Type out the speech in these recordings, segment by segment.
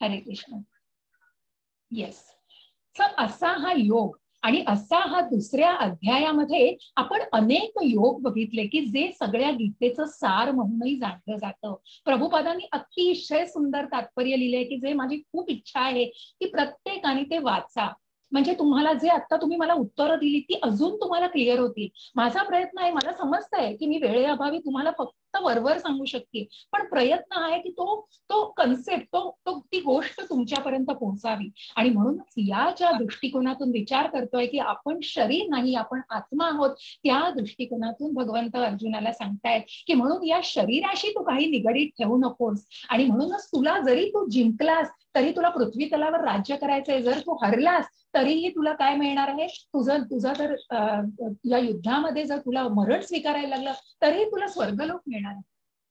हरे कृष्ण. येस. तर असा हा योग आणि असा हा दुसऱ्या अध्यायामध्ये आपण अनेक योग बघितले की जे सगळ्या गीतेचं सार म्हणूनही जाणलं जातं. प्रभुपादांनी अतिशय सुंदर तात्पर्य लिहिले की जे माझी खूप इच्छा आहे की प्रत्येकाने ते वाचा. म्हणजे तुम्हाला जे आता तुम्ही मला उत्तरं दिली ती अजून तुम्हाला क्लिअर होतील. माझा प्रयत्न आहे, मला समजतंय की मी वेळेअभावी तुम्हाला फक्त वरवर सांगू शकते, पण प्रयत्न आहे की तो तो कन्सेप्ट तो ती गोष्ट तुमच्यापर्यंत पोहोचावी. आणि म्हणूनच या ज्या दृष्टिकोनातून विचार करतोय की आपण शरीर नाही आपण आत्मा आहोत, त्या दृष्टिकोनातून भगवंत अर्जुनाला सांगतायत की म्हणून या शरीराशी तू काही निगडीत ठेवू नकोस. आणि म्हणूनच तुला जरी तू जिंकलास तरी तुला पृथ्वी तलावर राज्य करायचंय, जर तू हरलास तरीही तुला काय मिळणार आहे, तुझं जर या युद्धामध्ये जर तुला मरण स्वीकारायला लागलं तरीही तुला स्वर्गलोक मिळणार आहे.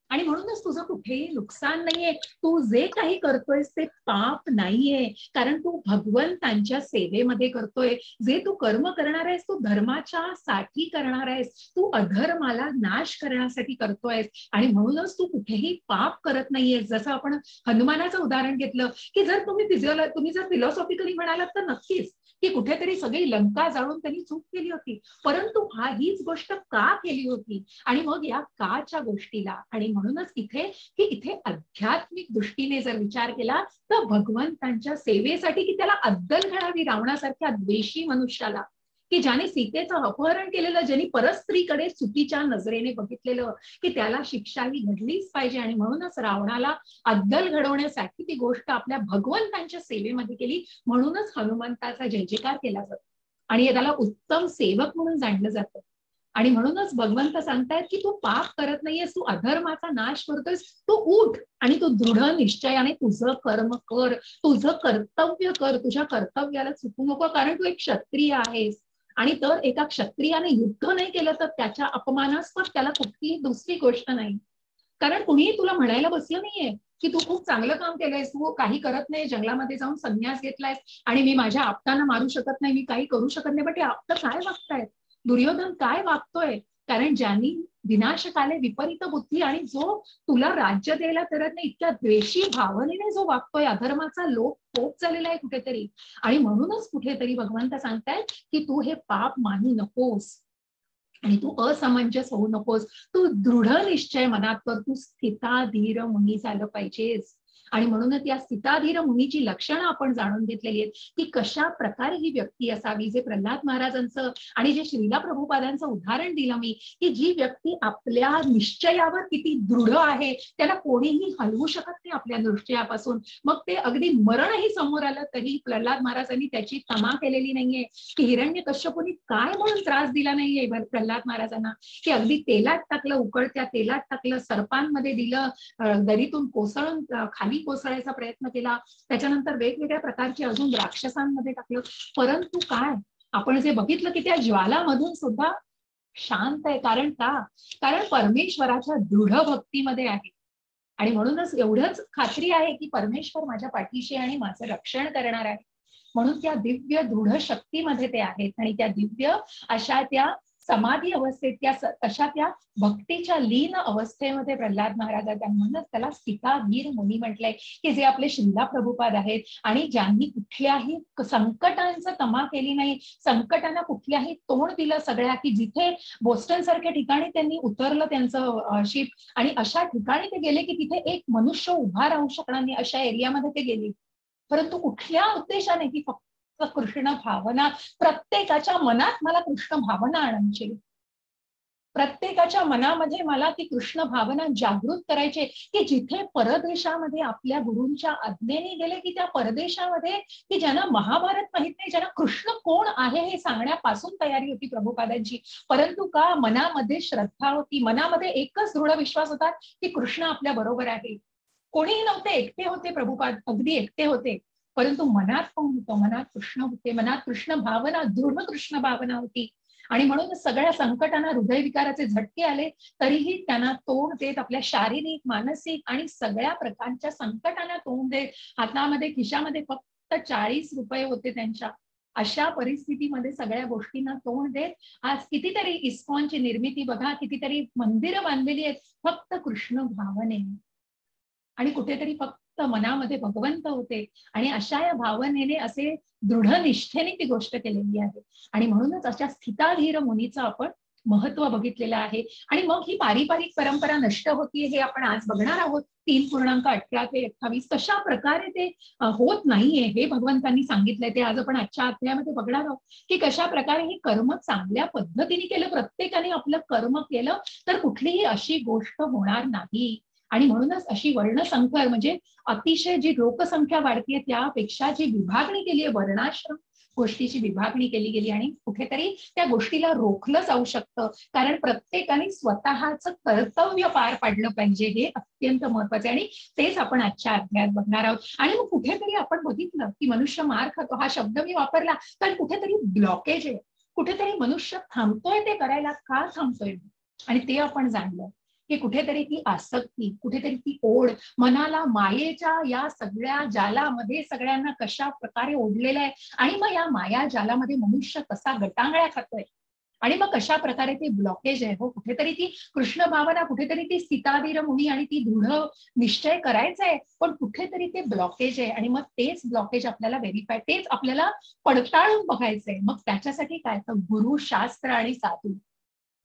आणि म्हणूनच तुझं कुठेही नुकसान नाहीये. तू जे काही करतोयस ते पाप नाहीये, कारण तू भगवंतांच्या सेवेमध्ये करतोय. जे तू कर्म करणार आहेस तू धर्माच्या साठी करणार आहेस, तू अधर्माला नाश करण्यासाठी करतोयस. आणि म्हणूनच तू कुठेही पाप करत नाहीयेस. जसं आपण हनुमानाचं उदाहरण घेतलं की जर तुम्ही जर फिलॉसॉफिकली म्हणालात तर नक्कीच की कुठेतरी सगळी लंका जाळून त्यांनी चूक केली होती, परंतु हीच गोष्ट का केली होती आणि मग या काच्या गोष्टीला. आणि म्हणूनच इथे आध्यात्मिक दृष्टीने जर विचार केला तर भगवंतांच्या सेवेसाठी की त्याला अद्दल घडावी रावणासारख्या द्वेषी मनुष्याला, की ज्याने सीतेचं अपहरण केलेलं, ज्यांनी परस्त्रीकडे चुकीच्या नजरेने बघितलेलं, की त्याला शिक्षा ही घडलीच पाहिजे. आणि म्हणूनच रावणाला अद्दल घडवण्यासाठी ती गोष्ट आपल्या भगवंतांच्या सेवेमध्ये केली. म्हणूनच हनुमंताचा जय जयकार केला जातो आणि त्याला उत्तम सेवक म्हणून जाणलं जातं. आणि म्हणूनच भगवंत सांगतायत की तू पाप करत नाहीयेस, तू अधर्माचा नाश करतोयस, तू उठ आणि तू दृढ निश्चयाने तुझं कर्म कर, तुझं कर्तव्य कर, तुझ्या कर्तव्याला चुकू नको, कारण तू एक क्षत्रिय आहेस. आणि तर एका क्षत्रियाने युद्ध नाही केलं तर त्याच्या अपमानास्पद त्याला कुठलीही दुसरी गोष्ट नाही. कारण कुणीही तुला म्हणायला बसलं नाहीये की तू खूप चांगलं काम केलंयस, तू काही करत नाही, जंगलामध्ये जाऊन संन्यास घेतलायस आणि मी माझ्या आपटांना मारू शकत नाही, मी काही करू शकत नाही. पण ते आपट काय वागतायत, दुर्योधन काय वागतोय, कारण ज्यांनी विनाशकाले विपरीत बुद्धी आणि जो तुला राज्य द्यायला करत नाही इतक्या द्वेषी भावनेने जो वागतोय, अधर्माचा लोक पोप झालेला आहे कुठेतरी. आणि म्हणूनच कुठेतरी भगवंत सांगतायत की तू हे पाप मानू नकोस आणि तू असमंजस होऊ नकोस, तू दृढ निश्चय मनात कर, तू स्थिताधीर मुनी झालं पाहिजेस. आणि म्हणूनच या स्थिताधीर मुनीची लक्षणं आपण जाणून घेतलेली आहेत की कशा प्रकारे ही व्यक्ती असावी. जे प्रल्हाद महाराजांचं आणि जे श्रीला प्रभुपादांचं उदाहरण दिलं मी, की जी व्यक्ती आपल्या निश्चयावर किती दृढ आहे, त्याला कोणीही हलवू शकत नाही आपल्या निश्चयापासून. मग ते अगदी मरणही समोर आलं तरी प्रल्हाद महाराजांनी त्याची तमा केलेली नाहीये, की हिरण्यकश्यपूने काय म्हणून त्रास दिला नाहीये प्रल्हाद महाराजांना, की अगदी तेलात टाकलं, उकळत्या तेलात टाकलं, सर्पांमध्ये दिलं, दरीतून कोसळून खाली कोसळायचा प्रयत्न केला, त्याच्यानंतर वेगवेगळ्या प्रकारचे अजून राक्षसांमध्ये टाकलं. परंतु काय आपण जे बघितलं की त्या ज्वालामधून सुद्धा शांत आहे. कारण कारण परमेश्वराच्या दृढ भक्तीमध्ये आहे. आणि म्हणूनच एवढंच खात्री आहे की परमेश्वर माझ्या पाठीशी आणि माझं रक्षण करणार आहे. म्हणून त्या दिव्य दृढ शक्तीमध्ये ते आहेत आणि त्या दिव्य अशा त्या समाधी अवस्थेत अशा त्या भक्तीच्या लीन अवस्थेमध्ये प्रल्हाद महाराज आहेत. म्हणूनच त्याला स्थिताधीर मुनी म्हटलंय, की जे आपले श्रीला प्रभुपाद आहेत आणि ज्यांनी कुठल्याही संकटांचं तमा केली नाही, संकटांना कुठल्याही तोंड दिलं सगळ्या, की जिथे बोस्टन सारख्या ठिकाणी त्यांनी उतरलं त्यांचं शिप आणि अशा ठिकाणी ते गेले की तिथे एक मनुष्य उभा राहू शकणार नाही अशा एरियामध्ये ते गेले. परंतु कुठल्या उद्देशाने, की फक्त कृष्ण भावना, प्रत्येकाच्या मनात मला कृष्ण भावना आणायची, प्रत्येकाच्या मनामध्ये मला ती कृष्ण भावना जागृत करायची, की जिथे परदेशामध्ये आपल्या गुरूंच्या आज्ञेने गेले, की त्या परदेशामध्ये की ज्यांना महाभारत माहित नाही, ज्यांना कृष्ण कोण आहे हे सांगण्यापासून तयारी होती प्रभुपादांची, परंतु का मनामध्ये श्रद्धा होती, मनामध्ये एकच दृढ विश्वास होता की कृष्ण आपल्या बरोबर आहे. कोणीही नव्हते, एकटे होते प्रभुपाद, अगदी एकटे होते, परंतु मनात कोण होतं, मनात कृष्ण होते, मनात कृष्ण भावना, दृढ कृष्ण भावना होती. आणि म्हणून सगळ्या संकटांना, हृदयविकाराचे झटके आले तरीही त्यांना तोंड देत, आपल्या शारीरिक, मानसिक आणि सगळ्या प्रकारच्या संकटांना तोंड देत, हातामध्ये खिशामध्ये फक्त 40 रुपये होते त्यांच्या, अशा परिस्थितीमध्ये सगळ्या गोष्टींना तोंड देत आज कितीतरी इस्कॉनची निर्मिती बघा, कितीतरी मंदिरं बांधलेली आहेत फक्त कृष्ण भावने आणि कुठेतरी फक्त मनामध्ये भगवंत होते आणि अशा या भावनेने असे दृढ निष्ठेने ती गोष्ट केलेली आहे. आणि म्हणूनच अशा स्थिताधीर मुनीचं आपण महत्व बघितलेलं आहे. आणि मग ही पारिवारिक परंपरा नष्ट होतीये हे आपण आज बघणार आहोत. 3.18 ते 28 कशा प्रकारे ते होत नाहीये हे भगवंतांनी सांगितलंय. ते आज आपण आजच्या अध्यायामध्ये बघणार आहोत की कशा प्रकारे हे कर्म चांगल्या पद्धतीने केलं, प्रत्येकाने आपलं कर्म केलं तर कुठलीही अशी गोष्ट होणार नाही. आणि म्हणूनच अशी वर्णसंकर म्हणजे अतिशय जी लोकसंख्या वाढतीये त्यापेक्षा जी विभागणी केली आहे, वर्णाश्रम गोष्टीची विभागणी केली गेली आणि कुठेतरी त्या गोष्टीला रोखलं जाऊ शकतं. कारण प्रत्येकाने स्वतःचं कर्तव्य पार पाडलं पाहिजे हे अत्यंत महत्वाचे आणि तेच आपण आजच्या अध्यायात बघणार आहोत. आणि मग कुठेतरी आपण बघितलं की मनुष्य मार खातो हा शब्द मी वापरला कारण कुठेतरी ब्लॉकेज आहे, कुठेतरी मनुष्य थांबतोय ते करायला. का थांबतोय आणि ते आपण जाणलं की कुठेतरी ती आसक्ती, कुठेतरी ती ओढ मनाला मायेच्या या सगळ्या जालामध्ये सगळ्यांना कशा प्रकारे ओढलेलं आहे. आणि मग या माया जालामध्ये मनुष्य कसा गटांगळ्या खातोय आणि मग कशा प्रकारे ते ब्लॉकेज आहे. हो, कुठेतरी ती कृष्ण भावना, कुठेतरी ती सीताधीर मुनी आणि ती दृढ निश्चय करायचा आहे, पण कुठेतरी ते ब्लॉकेज आहे. आणि मग तेच ब्लॉकेज आपल्याला व्हेरीफाय, तेच आपल्याला पडताळून बघायचंय. मग त्याच्यासाठी काय तर गुरु, शास्त्र आणि साधू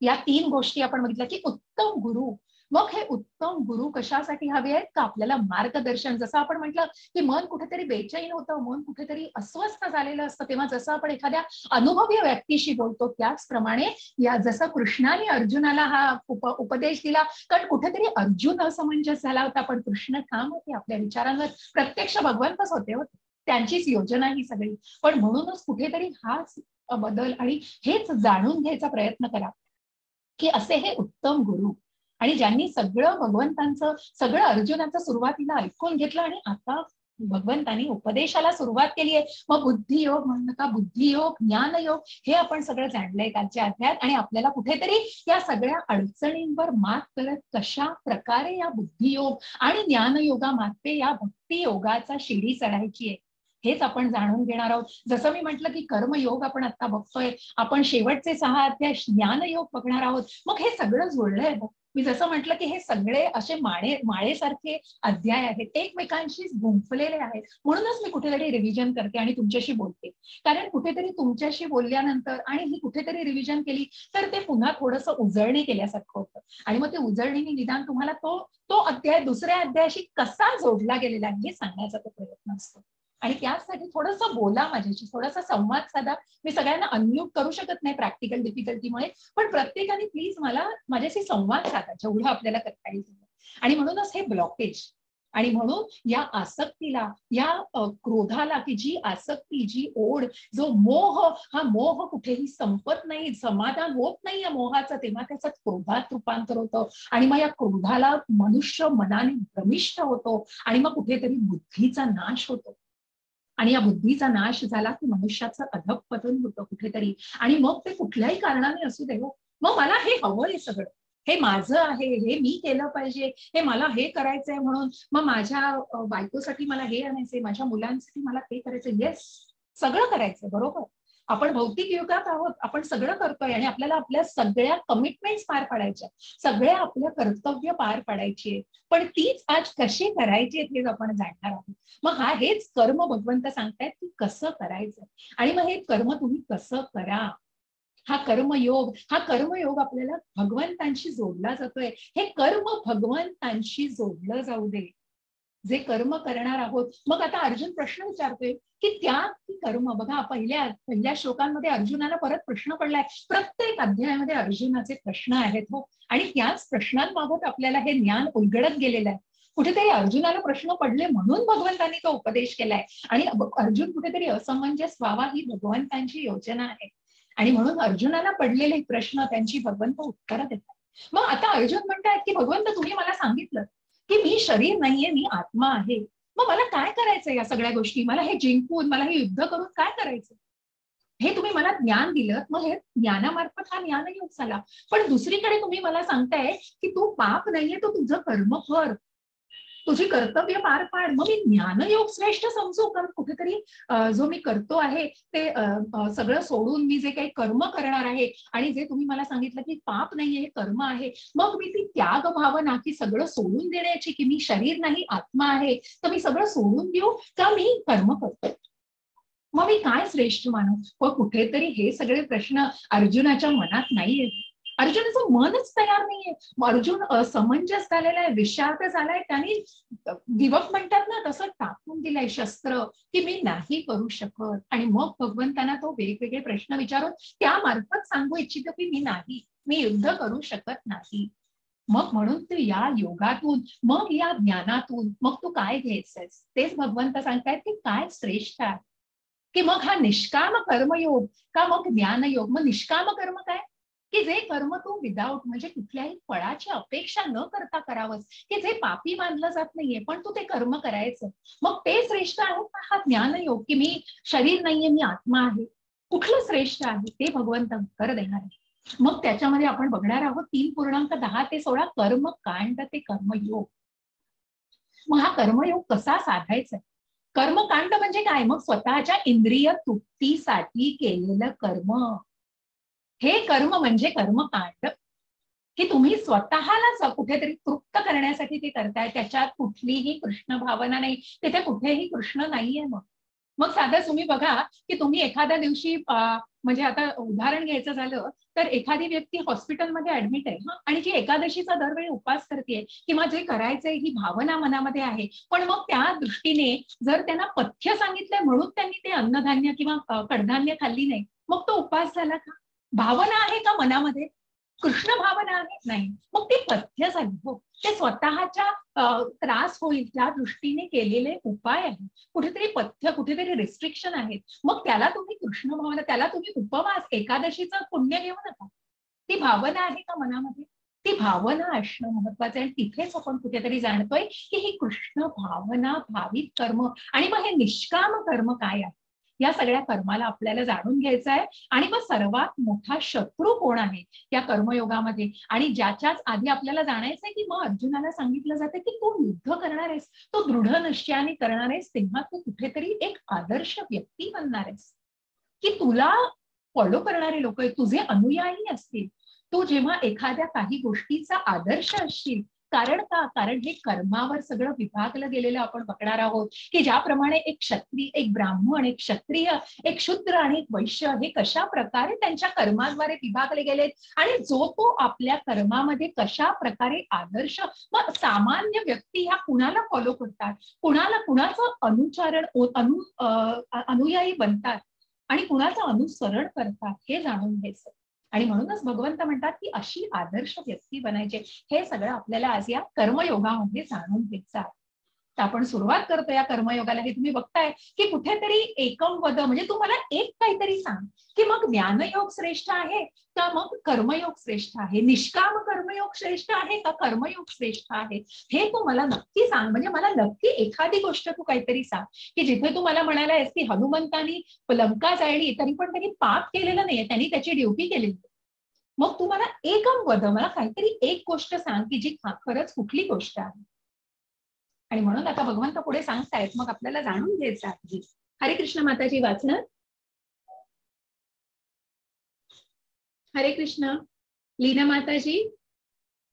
या 3 गोष्टी आपण बघितल्या की उत्तम गुरु. मग हे उत्तम गुरु कशासाठी हवे आहेत का आपल्याला मार्गदर्शन. जसं आपण म्हटलं की मन कुठेतरी बेचैन होतं, मन कुठेतरी अस्वस्थ झालेलं असतं, तेव्हा जसं आपण एखाद्या अनुभवी व्यक्तीशी बोलतो त्याचप्रमाणे या जसं कृष्णाने अर्जुनाला हा उपदेश दिला, कारण कुठेतरी अर्जुन असमंजस झाला होता, पण कृष्ण ठाम होते आपल्या विचारांवर. प्रत्यक्ष भगवंतच होते, त्यांचीच योजना ही सगळी. पण म्हणूनच कुठेतरी हाच बदल आणि हेच जाणून घ्यायचा प्रयत्न करा की असे हे उत्तम गुरु आणि ज्यांनी सगळं भगवंतांचं, सगळं अर्जुनाचं सुरुवातीला ऐकून घेतलं आणि आता भगवंतांनी उपदेशाला सुरुवात केली आहे. मग बुद्धियोग म्हणणं का, बुद्धियोग, ज्ञानयोग हे आपण सगळं जाणलंय कालच्या अध्यायात. आणि आपल्याला कुठेतरी या सगळ्या अडचणींवर मात करत कशा प्रकारे या बुद्धियोग आणि ज्ञानयोगामार्फे या भक्तियोगाचा शिडी चढायची आहे हेच आपण जाणून घेणार आहोत. जसं मी म्हटलं की कर्मयोग आपण आता बघतोय, आपण शेवटचे 6 अध्याय ज्ञानयोग बघणार आहोत. मग हे सगळं जुळलंय. मी जसं म्हटलं की हे सगळे असे माळेसारखे अध्याय आहेत, एकमेकांशी गुंफलेले आहेत. म्हणूनच मी कुठेतरी रिव्हिजन करते आणि तुमच्याशी बोलते, कारण कुठेतरी तुमच्याशी बोलल्यानंतर आणि ही कुठेतरी रिव्हिजन केली तर ते पुन्हा थोडंसं उजळणी केल्यासारखं होतं. आणि मग ते उजळणीने निदान तुम्हाला तो अध्याय दुसऱ्या अध्यायाशी कसा जोडला गेलेला आहे हे सांगण्याचा तो प्रयत्न असतो. आणि त्यासाठी थोडंसं बोला माझ्याशी, थोडासा संवाद साधा. मी सगळ्यांना अनम्यूट करू शकत नाही प्रॅक्टिकल डिफिकल्टीमुळे, पण प्रत्येकाने प्लीज मला माझ्याशी संवाद साधा जेवढं आपल्याला करता येईल. आणि म्हणूनच हे ब्लॉकेज आणि म्हणून या आसक्तीला, या क्रोधाला, की जी आसक्ती, जी ओढ, जो मोह, हा मोह कुठेही संपत नाही, समाधान होत नाही या मोहाचं, तेव्हा त्याचं क्रोधात रूपांतर होतं. आणि मग या क्रोधाला मनुष्य मनाने भ्रमिष्ठ होतो आणि मग कुठेतरी बुद्धीचा नाश होतो. आणि या बुद्धीचा नाश झाला की मनुष्याचं अधःपतन होतं कुठेतरी. आणि मग ते कुठल्याही कारणाने असू दे, मग मला हे हवंय सगळं, हे माझं आहे, हे मी केलं पाहिजे, हे मला हे करायचंय म्हणून. मग माझ्या बायकोसाठी मला हे आणायचंय, माझ्या मुलांसाठी मला ते करायचंय. येस, सगळं करायचंय, बरोबर. आपण भौतिक युगात आहोत, आपण सगळं करतोय आणि आपल्याला आपल्या सगळ्या कमिटमेंट्स पार पाडायच्या, सगळ्या आपल्या कर्तव्य पार पाडायची. पण तीच आज कशी करायची हेच आपण जाणणार आहोत. मग हेच कर्म भगवंत सांगतायत की कसं करायचं. आणि मग हे कर्म तुम्ही कसं करा, हा कर्मयोग आपल्याला भगवंतांशी जोडला जातोय. हे कर्म भगवंतांशी जोडलं जाऊ दे, जे कर्म करणार आहोत. मग आता अर्जुन प्रश्न विचारतोय की त्या कर्म बघा, पहिल्या श्लोकांमध्ये अर्जुनाला परत प्रश्न पडलाय. प्रत्येक अध्यायामध्ये अर्जुनाचे प्रश्न आहेत हो, आणि त्याच प्रश्नांबाबत आपल्याला हे ज्ञान उलगडत गेलेलं आहे. कुठेतरी अर्जुनाला प्रश्न पडले म्हणून भगवंतांनी तो उपदेश केलाय. आणि अर्जुन कुठेतरी असमंजस व्हावा ही भगवंतांची योजना आहे. आणि म्हणून अर्जुनाला पडलेले प्रश्न त्यांची भगवंत उत्तरं देतात. मग आता अर्जुन म्हणतात की भगवंत तुम्ही मला सांगितलं की मी शरीर नाहीये, मी आत्मा आहे. मग मला काय करायचंय या सगळ्या गोष्टी, मला हे जिंकून, मला हे युद्ध करून काय करायचं, हे तुम्ही मला ज्ञान दिलं. मग हे ज्ञानामार्फत हा ज्ञानयोग झाला. पण दुसरीकडे तुम्ही मला सांगताय की तू पाप नाहीये, तू तुझं कर्म कर, तुझी कर्तव्य पार पाड. मग मी ज्ञानयोग श्रेष्ठ समजू का? कुठेतरी जो मी करतो आहे ते सगळं सोडून मी जे काही कर्म करणार आहे आणि जे तुम्ही मला सांगितलं की पाप नाहीये, हे कर्म आहे, मग मी ती त्याग भावना की सगळं सोडून देण्याची, की मी शरीर नाही आत्मा आहे, तर मी सगळं सोडून देऊ का मी कर्म करतो? मग मी काय श्रेष्ठ मानू? पण कुठेतरी हे सगळे प्रश्न अर्जुनाच्या मनात नाहीये. अर्जुनाचं मनच तयार नाहीये. अर्जुन असमंजस झालेला आहे, विषाद झालाय. त्यांनी गिवअप म्हणतात ना, तसं टाकून दिलंय शस्त्र, की मी नाही करू शकत. आणि मग भगवंतांना तो वेगवेगळे प्रश्न विचारून त्यामार्फत सांगू इच्छितो की मी युद्ध करू शकत नाही. मग म्हणून तू या योगातून, मग या ज्ञानातून, मग तू काय घ्यायचंयस तेच भगवंत सांगतायत की काय श्रेष्ठ आहे. की मग हा निष्काम कर्मयोग का मग ज्ञानयोग? मग निष्काम कर्म काय? की जे कर्म तू विदाऊट म्हणजे कुठल्याही फळाची अपेक्षा न करता करावंस, की जे पापी मानलं जात नाहीये पण तू ते कर्म करायचं, मग ते श्रेष्ठ आहे का हा ज्ञानयोग की मी शरीर नाहीये, मी आत्मा आहे? कुठलं श्रेष्ठ आहे ते भगवंत उत्तर देणार आहे. मग त्याच्यामध्ये आपण बघणार आहोत 3.10 ते 16 कर्मकांड ते कर्मयोग. मग हा कर्मयोग कसा साधायचा? कर्मकांड म्हणजे काय? मग स्वतःच्या इंद्रिय तृप्तीसाठी केलेलं कर्म, हे कर्म म्हणजे कर्मकांड. की तुम्ही स्वतःला कुठेतरी तृप्त करण्यासाठी ते करताय, त्याच्यात कुठलीही कृष्ण भावना नाही, तिथे कुठेही कृष्ण नाहीये. मग साधं तुम्ही बघा की तुम्ही एखाद्या दिवशी म्हणजे आता उदाहरण घ्यायचं झालं तर एखादी व्यक्ती हॉस्पिटलमध्ये ऍडमिट आहे आणि जी एकादशीचा दरवेळी उपास करते किंवा जे करायचंय ही भावना मनामध्ये आहे, पण मग त्या दृष्टीने जर त्यांना पथ्य सांगितलंय म्हणून त्यांनी ते अन्नधान्य किंवा कडधान्य खाल्ली नाही, मग तो उपास झाला का? भावना आहे का मनामध्ये? कृष्ण भावना आहे? नाही. मग ती पथ्य झाली. हो, ते स्वतःच्या त्रास होईल त्या दृष्टीने केलेले उपाय आहेत. कुठेतरी पथ्य, कुठेतरी रिस्ट्रिक्शन आहेत. मग त्याला तुम्ही कृष्ण भावना, त्याला तुम्ही उपवास, एकादशीचं पुण्य घेऊ नका. ती भावना आहे का मनामध्ये? ती भावना असणं महत्वाचं आहे. आणि तिथेच आपण कुठेतरी जाणतोय की ही कृष्ण भावना भावित कर्म. आणि मग हे निष्काम कर्म काय आहे? या सगळ्या कर्माला आपल्याला जाणून घ्यायचं आहे. आणि मग सर्वात मोठा शत्रू कोण आहे या कर्मयोगामध्ये, आणि ज्याच्याच आधी आपल्याला जाणायचं आहे की मग अर्जुनाला सांगितलं जातं की तू युद्ध करणार आहेस, तो दृढ निश्चयाने करणार आहेस, तेव्हा तू कुठेतरी एक आदर्श व्यक्ती बनणार आहेस की तुला फॉलो करणारे लोक तुझे अनुयायी असतील. तू जेव्हा एखाद्या काही गोष्टीचा आदर्श असशील, कारण का? कारण हे कर्मावर सगळं विभागलं गेलेलं आपण बघणार आहोत की ज्याप्रमाणे एक क्षत्रिय, एक ब्राह्मण, एक क्षत्रिय, एक शूद्र आणि एक वैश्य हे कशा प्रकारे त्यांच्या कर्माद्वारे विभागले गेलेत, आणि जो तो आपल्या कर्मामध्ये कशा प्रकारे आदर्श, मग सामान्य व्यक्ती ह्या कुणाला फॉलो करतात, कुणाचं अनुचारण अनुयायी बनतात आणि कुणाचं अनुसरण करतात हे जाणून घ्यायचं. आणि म्हणूनच भगवंत म्हणतात की अशी आदर्श व्यक्ती बनायचे. हे सगळं आपल्याला आज या कर्मयोगामध्ये जाणून घ्यायचं आहे. तर आपण सुरुवात करतो या कर्मयोगाला. हे तुम्ही बघताय की कुठेतरी एकम वद, म्हणजे तुम्हाला एक काहीतरी सांग की मग ज्ञानयोग श्रेष्ठ आहे का मग कर्मयोग श्रेष्ठ आहे, निष्काम कर्मयोग श्रेष्ठ आहे का कर्मयोग श्रेष्ठ आहे, हे तू मला नक्की सांग. म्हणजे मला नक्की एखादी गोष्ट तू काहीतरी सांग की जिथे तू मला म्हणायला आहेस की हनुमंतानी लंका जाळली तरी पण त्यांनी पाप केलेलं नाहीये, त्यांनी त्याची ड्युटी केलेली. मग तू मला एकम वद, मला काहीतरी एक गोष्ट सांग की जी खरंच कुठली गोष्ट आहे. आणि म्हणून आता भगवंत पुढे सांगतायत, मग आपल्याला जाणून घ्यायचं आहे. हरे कृष्ण माताजी वाचणार. हरे कृष्ण लीना माताजी.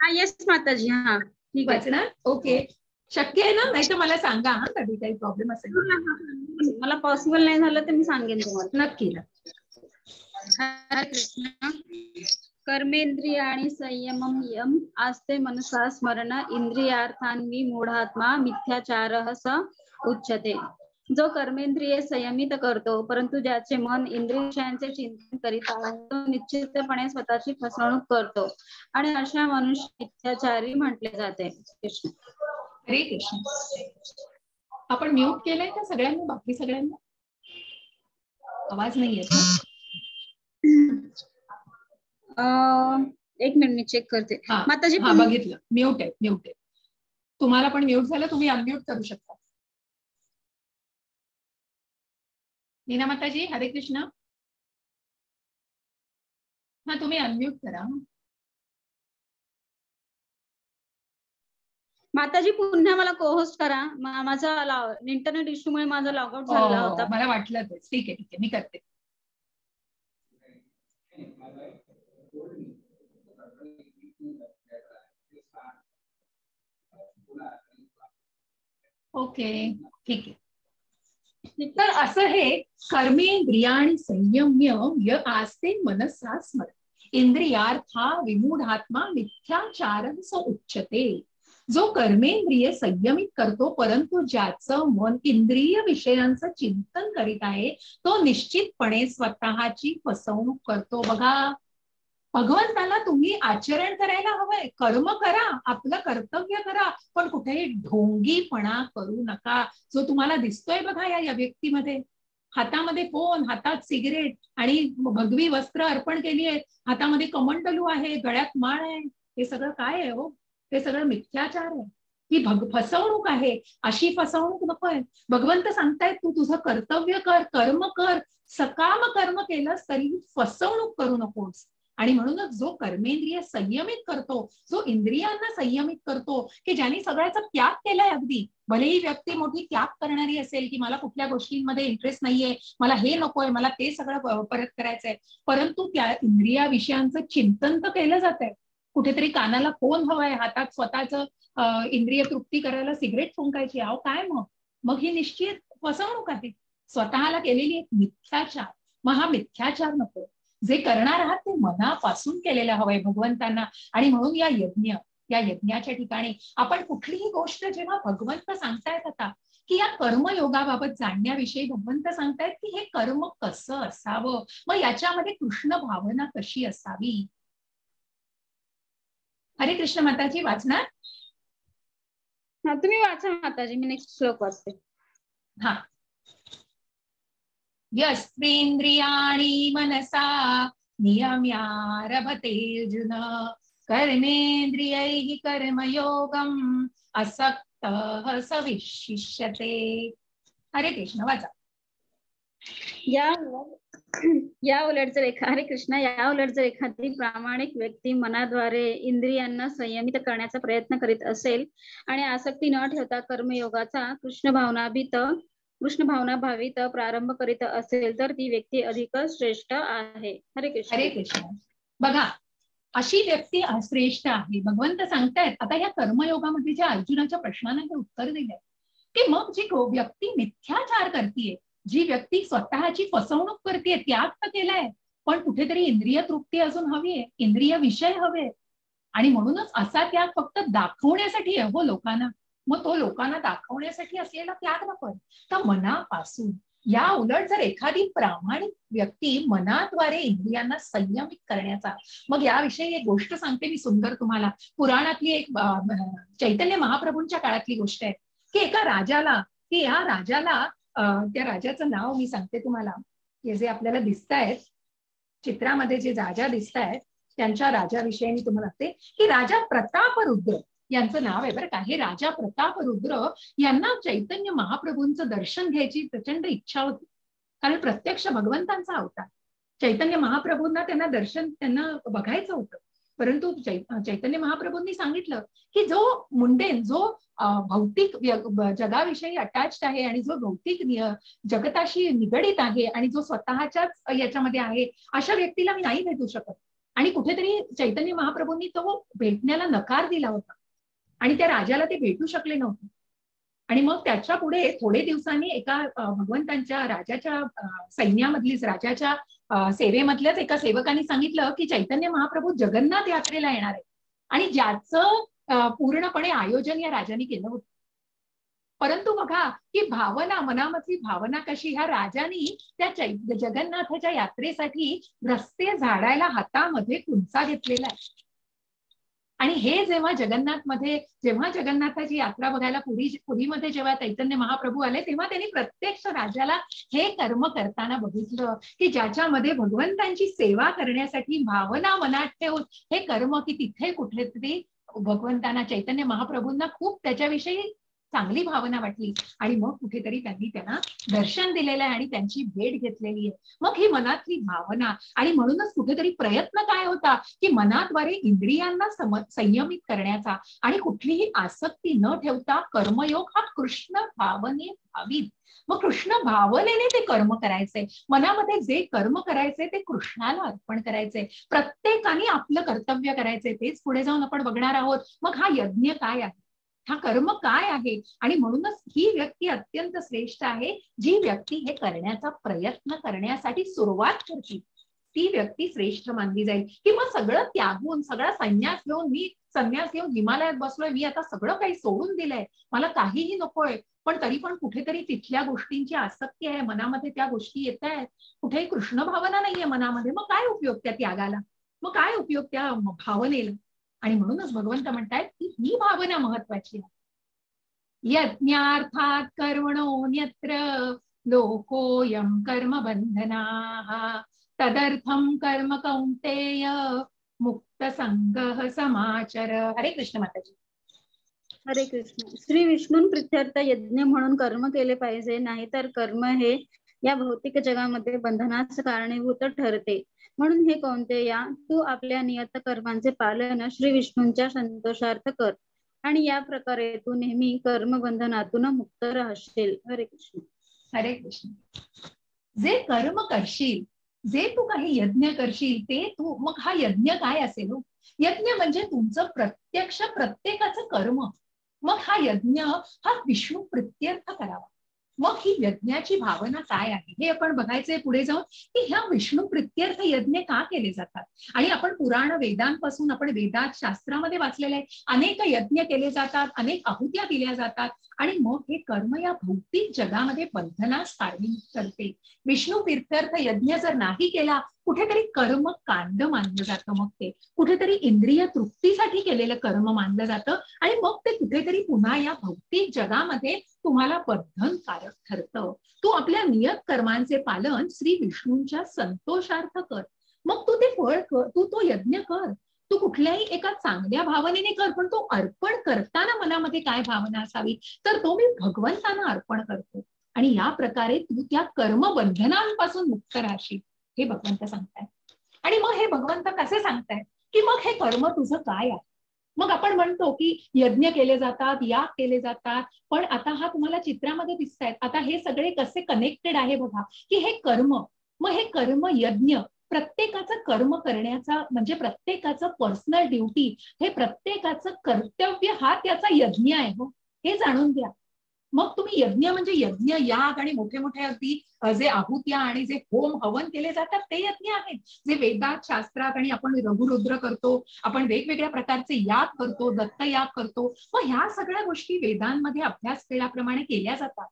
हा येस माताजी. हा ठीक आहे. वाचणार. ओके, शक्य आहे ना? नाही तर मला सांगा हा, कधी काही प्रॉब्लेम असेल. मला पॉसिबल नाही झालं तर मी सांगेन तुम्हाला. नक्की ना. हरे कृष्ण. कर्मेंद्रियाणि संयमं यम आस्ते मनसा स्मरण इंद्रियार्थान्वी मूढात्मा मिथ्याचारः स उच्यते. जो कर्मेंद्रिये संयमित करतो परंतु ज्याचे मन इंद्रियांचे चिंतन करीत आहे तो निश्चितपणे स्वतःची फसवणूक करतो आणि अशा मनुष्य मिथ्याचारी म्हटले जाते. कृष्ण. हरे कृष्ण. आपण म्यूट केलंय का सगळ्यांना? बाकी सगळ्यांना आवाज नाही येत ना? एक मिनिट मी चेक करते. माताजी हा बघितलं, म्यूट आहे, म्यूट आहे. तुम्हाला पण म्यूट झालं, तुम्ही अनम्यूट करू शकता. नीना माताजी हरे कृष्ण. हा तुम्ही अनम्यूट करा. माताजी पुन्हा मला को-होस्ट करा. माझा इंटरनेट इश्यूमुळे माझा लॉगआउट झाला होता. मला वाटलं तेच. ठीक आहे मी करते. ओके ठीक आहे. तर असं हे कर्मेंद्रियाणि संयम्य य आस्ते मनसा स्मर इंद्रियार्था विमूढात्मा मिथ्याचार स उच्यते. जो कर्मेंद्रिय संयमित करतो परंतु ज्याचं मन इंद्रिय विषयांचं चिंतन करीत आहे तो निश्चितपणे स्वतःची फसवणूक करतो. बघा, भगवंताला तुम्ही आचरण करायला हवंय, कर्म करा, आपलं कर्तव्य करा, पण कुठेही ढोंगीपणा करू नका. जो तुम्हाला दिसतोय बघा या व्यक्तीमध्ये, हातामध्ये फोन, हातात सिगरेट आणि भगवी वस्त्र अर्पण केली आहे, हातामध्ये कमंडलू आहे, गळ्यात माळ आहे, हे सगळं काय आहे हो? हे सगळं मिथ्याचार आहे, ही फसवणूक आहे. अशी फसवणूक नकोय. भगवंत सांगतायत तू तुझं कर्तव्य कर, कर्म कर, सकाम कर्म केलंस तरी फसवणूक करू नकोस. आणि म्हणूनच जो कर्मेंद्रिय संयमित करतो, जो इंद्रियांना संयमित करतो, की ज्यांनी सगळ्याचा त्याग केलाय, अगदी भलेही व्यक्ती मोठी त्याग करणारी असेल की मला कुठल्या गोष्टींमध्ये इंटरेस्ट नाहीये, मला हे नकोय, मला ते सगळं परत करायचंय, परंतु त्या इंद्रिया विषयांचं चिंतन तर केलं जात आहे. कुठेतरी कानाला फोन हवाय, हातात स्वतःचं इंद्रिय तृप्ती करायला सिगरेट फुंकायची. अहो काय मग ही निश्चित फसवणूक आहे, स्वतःला केलेली एक मिथ्याचार. मग हा मिथ्याचार नको. जे करणार आहात ते मनापासून केलेलं हवंय भगवंतांना. आणि म्हणून या यज्ञाच्या ठिकाणी आपण कुठलीही गोष्ट जेव्हा भगवंत सांगतायत आता की या कर्मयोगाबाबत जाणण्याविषयी भगवंत सांगतायत की हे कर्म कसं असावं, मग याच्यामध्ये कृष्ण भावना कशी असावी. हरे कृष्ण. माताजी वाचणार? हा तुम्ही वाचा माताजी, मी नेक्स्ट श्लोक वाचते. हा. यस्त्रेन्द्रियाणि मनसा नियम्यारभतेऽर्जुन कर्मेन्द्रियैः कर्मयोगम् असक्तः स विशिष्यते. हरे कृष्ण. वाचा. या उलट जर एखादी प्रामाणिक व्यक्ती मनाद्वारे इंद्रियांना संयमित करण्याचा प्रयत्न करीत असेल आणि आसक्ती न ठेवता कर्मयोगाचा कृष्ण भावना भावित प्रारंभ करीत असेल तर ती व्यक्ती अधिक श्रेष्ठ आहे. हरे कृष्ण. हरे कृष्ण. बघा, अशी व्यक्ती श्रेष्ठ आहे. भगवंत सांगतायत आता या कर्मयोगामध्ये ज्या अर्जुनाच्या प्रश्नांना ते उत्तर दिलंय की मग जी व्यक्ती मिथ्याचार करतीये, जी व्यक्ती स्वतःची फसवणूक करते, त्याग तर केलाय पण कुठेतरी इंद्रिय तृप्ती अजून हवीये, इंद्रिय विषय हवे, आणि म्हणूनच असा त्याग फक्त दाखवण्यासाठी आहे हो लोकांना. मग तो लोकांना दाखवण्यासाठी असलेला त्याग नको, तर मनापासून. या उलट जर एखादी प्रामाणिक व्यक्ती मनाद्वारे इंद्रियांना संयमित करण्याचा, मग याविषयी एक गोष्ट सांगते मी सुंदर तुम्हाला. पुराणातली एक चैतन्य महाप्रभूंच्या काळातली गोष्ट आहे की एका राजाला, की या राजाला त्या राजाचं नाव मी सांगते तुम्हाला, हे जे आपल्याला दिसतायत चित्रामध्ये जे राजा दिसतायत त्यांच्या राजाविषयी मी तुम्हाला सांगते की राजा प्रतापरुद्र यांचं नाव आहे बरं का. हे राजा प्रतापरुद्र यांना चैतन्य महाप्रभूंचं दर्शन घ्यायची प्रचंड इच्छा होती, कारण प्रत्यक्ष भगवंतांचा अवतार. चैतन्य महाप्रभूंना त्यांना बघायचं होतं. परंतु चैतन्य महाप्रभूंनी सांगितलं की जो मुंडेन, जो भौतिक जगाविषयी अटॅच्ड आहे आणि जो भौतिक जगताशी निगडीत आहे आणि जो स्वतःच्याच याच्यामध्ये आहे, अशा व्यक्तीला मी नाही भेटू शकत. आणि कुठेतरी चैतन्य महाप्रभूंनी तो भेटण्याला नकार दिला होता आणि त्या राजाला ते भेटू शकले नव्हते. आणि मग त्याच्या पुढे थोडे दिवसांनी एका भगवंतांच्या राजाच्या सैन्यामधलीच, राजाच्या सेवेमधल्याच एका सेवकाने सांगितलं की चैतन्य महाप्रभू जगन्नाथ यात्रेला येणार आहे, आणि ज्याचं पूर्णपणे आयोजन या राजाने केलं होतं. परंतु बघा की भावना, मनामधली भावना कशी, ह्या राजाने त्या जगन्नाथाच्या यात्रेसाठी रस्ते झाडायला हातामध्ये कुंचा घेतलेला आहे. आणि हे जेव्हा जगन्नाथाची यात्रा बघायला पुरीमध्ये जेव्हा चैतन्य महाप्रभू आले तेव्हा त्यांनी प्रत्यक्ष राजाला हे कर्म करताना बघितलं की ज्याच्यामध्ये भगवंतांची सेवा करण्यासाठी भावना मनात ठेवून हे कर्म, की तिथे कुठेतरी भगवंतांना, चैतन्य महाप्रभूंना खूप त्याच्याविषयी चांगली भावना वाटली आणि मग कुठेतरी त्यांनी त्यांना दर्शन दिलेलं आहे आणि त्यांची भेट घेतलेली आहे. मग ही मनातली भावना आणि म्हणूनच कुठेतरी प्रयत्न काय होता की मनाद्वारे इंद्रियांना संयमित करण्याचा आणि कुठलीही आसक्ती न ठेवता कर्मयोग हा कृष्ण भावने भावित. मग कृष्ण भावनेने ते कर्म करायचे, मनामध्ये जे कर्म करायचे ते कृष्णाला अर्पण करायचे, प्रत्येकाने आपलं कर्तव्य करायचे. तेच पुढे जाऊन आपण बघणार आहोत. मग हा यज्ञ काय आहे, हा कर्म काय आहे, आणि म्हणूनच ही व्यक्ती अत्यंत श्रेष्ठ आहे जी व्यक्ती हे करण्याचा प्रयत्न करण्यासाठी सुरुवात करते. ती व्यक्ती श्रेष्ठ मानली जाईल. किंवा सगळं त्यागून, सगळा संन्यास घेऊन हिमालयात बसलोय, मी आता सगळं काही सोडून दिलंय, मला काहीही नकोय, पण तरी पण कुठेतरी तिथल्या गोष्टींची आसक्ती आहे, मनामध्ये त्या गोष्टी येत आहेत, कुठेही कृष्ण भावना नाहीये मनामध्ये, मग काय उपयोग त्या त्यागाला, मग काय उपयोग त्या भावनेला. आणि म्हणूनच भगवंत म्हणतायत की ही भावना महत्वाची आहे. यज्ञार्थात कर्मणोऽन्यत्र लोकोऽयं कर्म बंधनाः तदर्थं कर्म कौन्तेय मुक्त संगः समाचर. हरे कृष्ण माताजी. हरे कृष्ण. श्री विष्णू प्रित्यर्थ यज्ञ म्हणून कर्म केले पाहिजे, नाहीतर कर्म हे या भौतिक जगामध्ये बंधनास कारणीभूत ठरते. म्हणून हे कौंतेया, तू आपल्या नियत कर्मांचे पालन श्री विष्णूंच्या संतोषार्थ कर आणि या प्रकारे तू नेहमी कर्मबंधनातून मुक्त राहशील. हरे कृष्ण. हरे कृष्ण. जे कर्म करशील, जे तू काही यज्ञ करशील, ते तू, मग हा यज्ञ काय असेल? यज्ञ म्हणजे तुमचं प्रत्यक्ष प्रत्येकाचं कर्म. मग हा यज्ञ हा विष्णू प्रित्यर्थ करावा. मग ही यज्ञाची भावना काय आहे हे आपण बघायचंय पुढे जाऊन, की ह्या विष्णू प्रित्यर्थ यज्ञ का केले जातात. आणि आपण पुराण वेदांपासून, आपण वेदात शास्त्रामध्ये वाचलेले अनेक यज्ञ केले जातात, अनेक आहुत्या दिल्या जातात, आणि मग हे कर्म या भौतिक जगामध्ये बंधनास कारणीभूत करते. विष्णू प्रित्यर्थ यज्ञ जर नाही केला, कुठेतरी कर्म कांड मानलं जातं, मग ते कुठेतरी इंद्रिय तृप्तीसाठी केलेलं कर्म मानलं जातं, आणि मग ते कुठेतरी पुन्हा या भौतिक जगामध्ये तुम्हाला बंधनकारक ठरतं. तू आपल्या नियत कर्मांचे पालन श्री विष्णूंच्या संतोषार्थ कर. मग तू ते फळ कर, तू तो यज्ञ कर, तू कुठल्याही एका चांगल्या भावनेने कर, पण तो अर्पण करताना मनामध्ये काय भावना असावी, तर तो मी भगवंतांना अर्पण करतो, आणि या प्रकारे तू त्या कर्मबंधनांपासून मुक्त राहशील, हे भगवंत सांगताय. आणि मग हे भगवंत कसे सांगताय की मग हे कर्म तुझं काय आहे. मग आपण म्हणतो की यज्ञ केले जातात, याग केले जातात, पण आता हा तुम्हाला चित्रामध्ये दिसतायत, आता हे सगळे कसे कनेक्टेड आहे बघा, की हे कर्म, मग हे कर्म यज्ञ, प्रत्येकाचं कर्म करण्याचा म्हणजे प्रत्येकाचं पर्सनल ड्युटी, हे प्रत्येकाचं कर्तव्य हा त्याचा यज्ञ आहे, हो हे जाणून घ्या. मग तुम्ही यज्ञ म्हणजे यज्ञ, याग आणि मोठे मोठे अगदी जे आहुत्या आणि जे होम हवन केले जातात ते यज्ञ आहेत, जे वेदात शास्त्रात, आणि आपण रघुरुद्र करतो, आपण वेगवेगळ्या प्रकारचे याग करतो, दत्त याग करतो, मग ह्या सगळ्या गोष्टी वेदांमध्ये अभ्यास केल्याप्रमाणे केल्या जातात.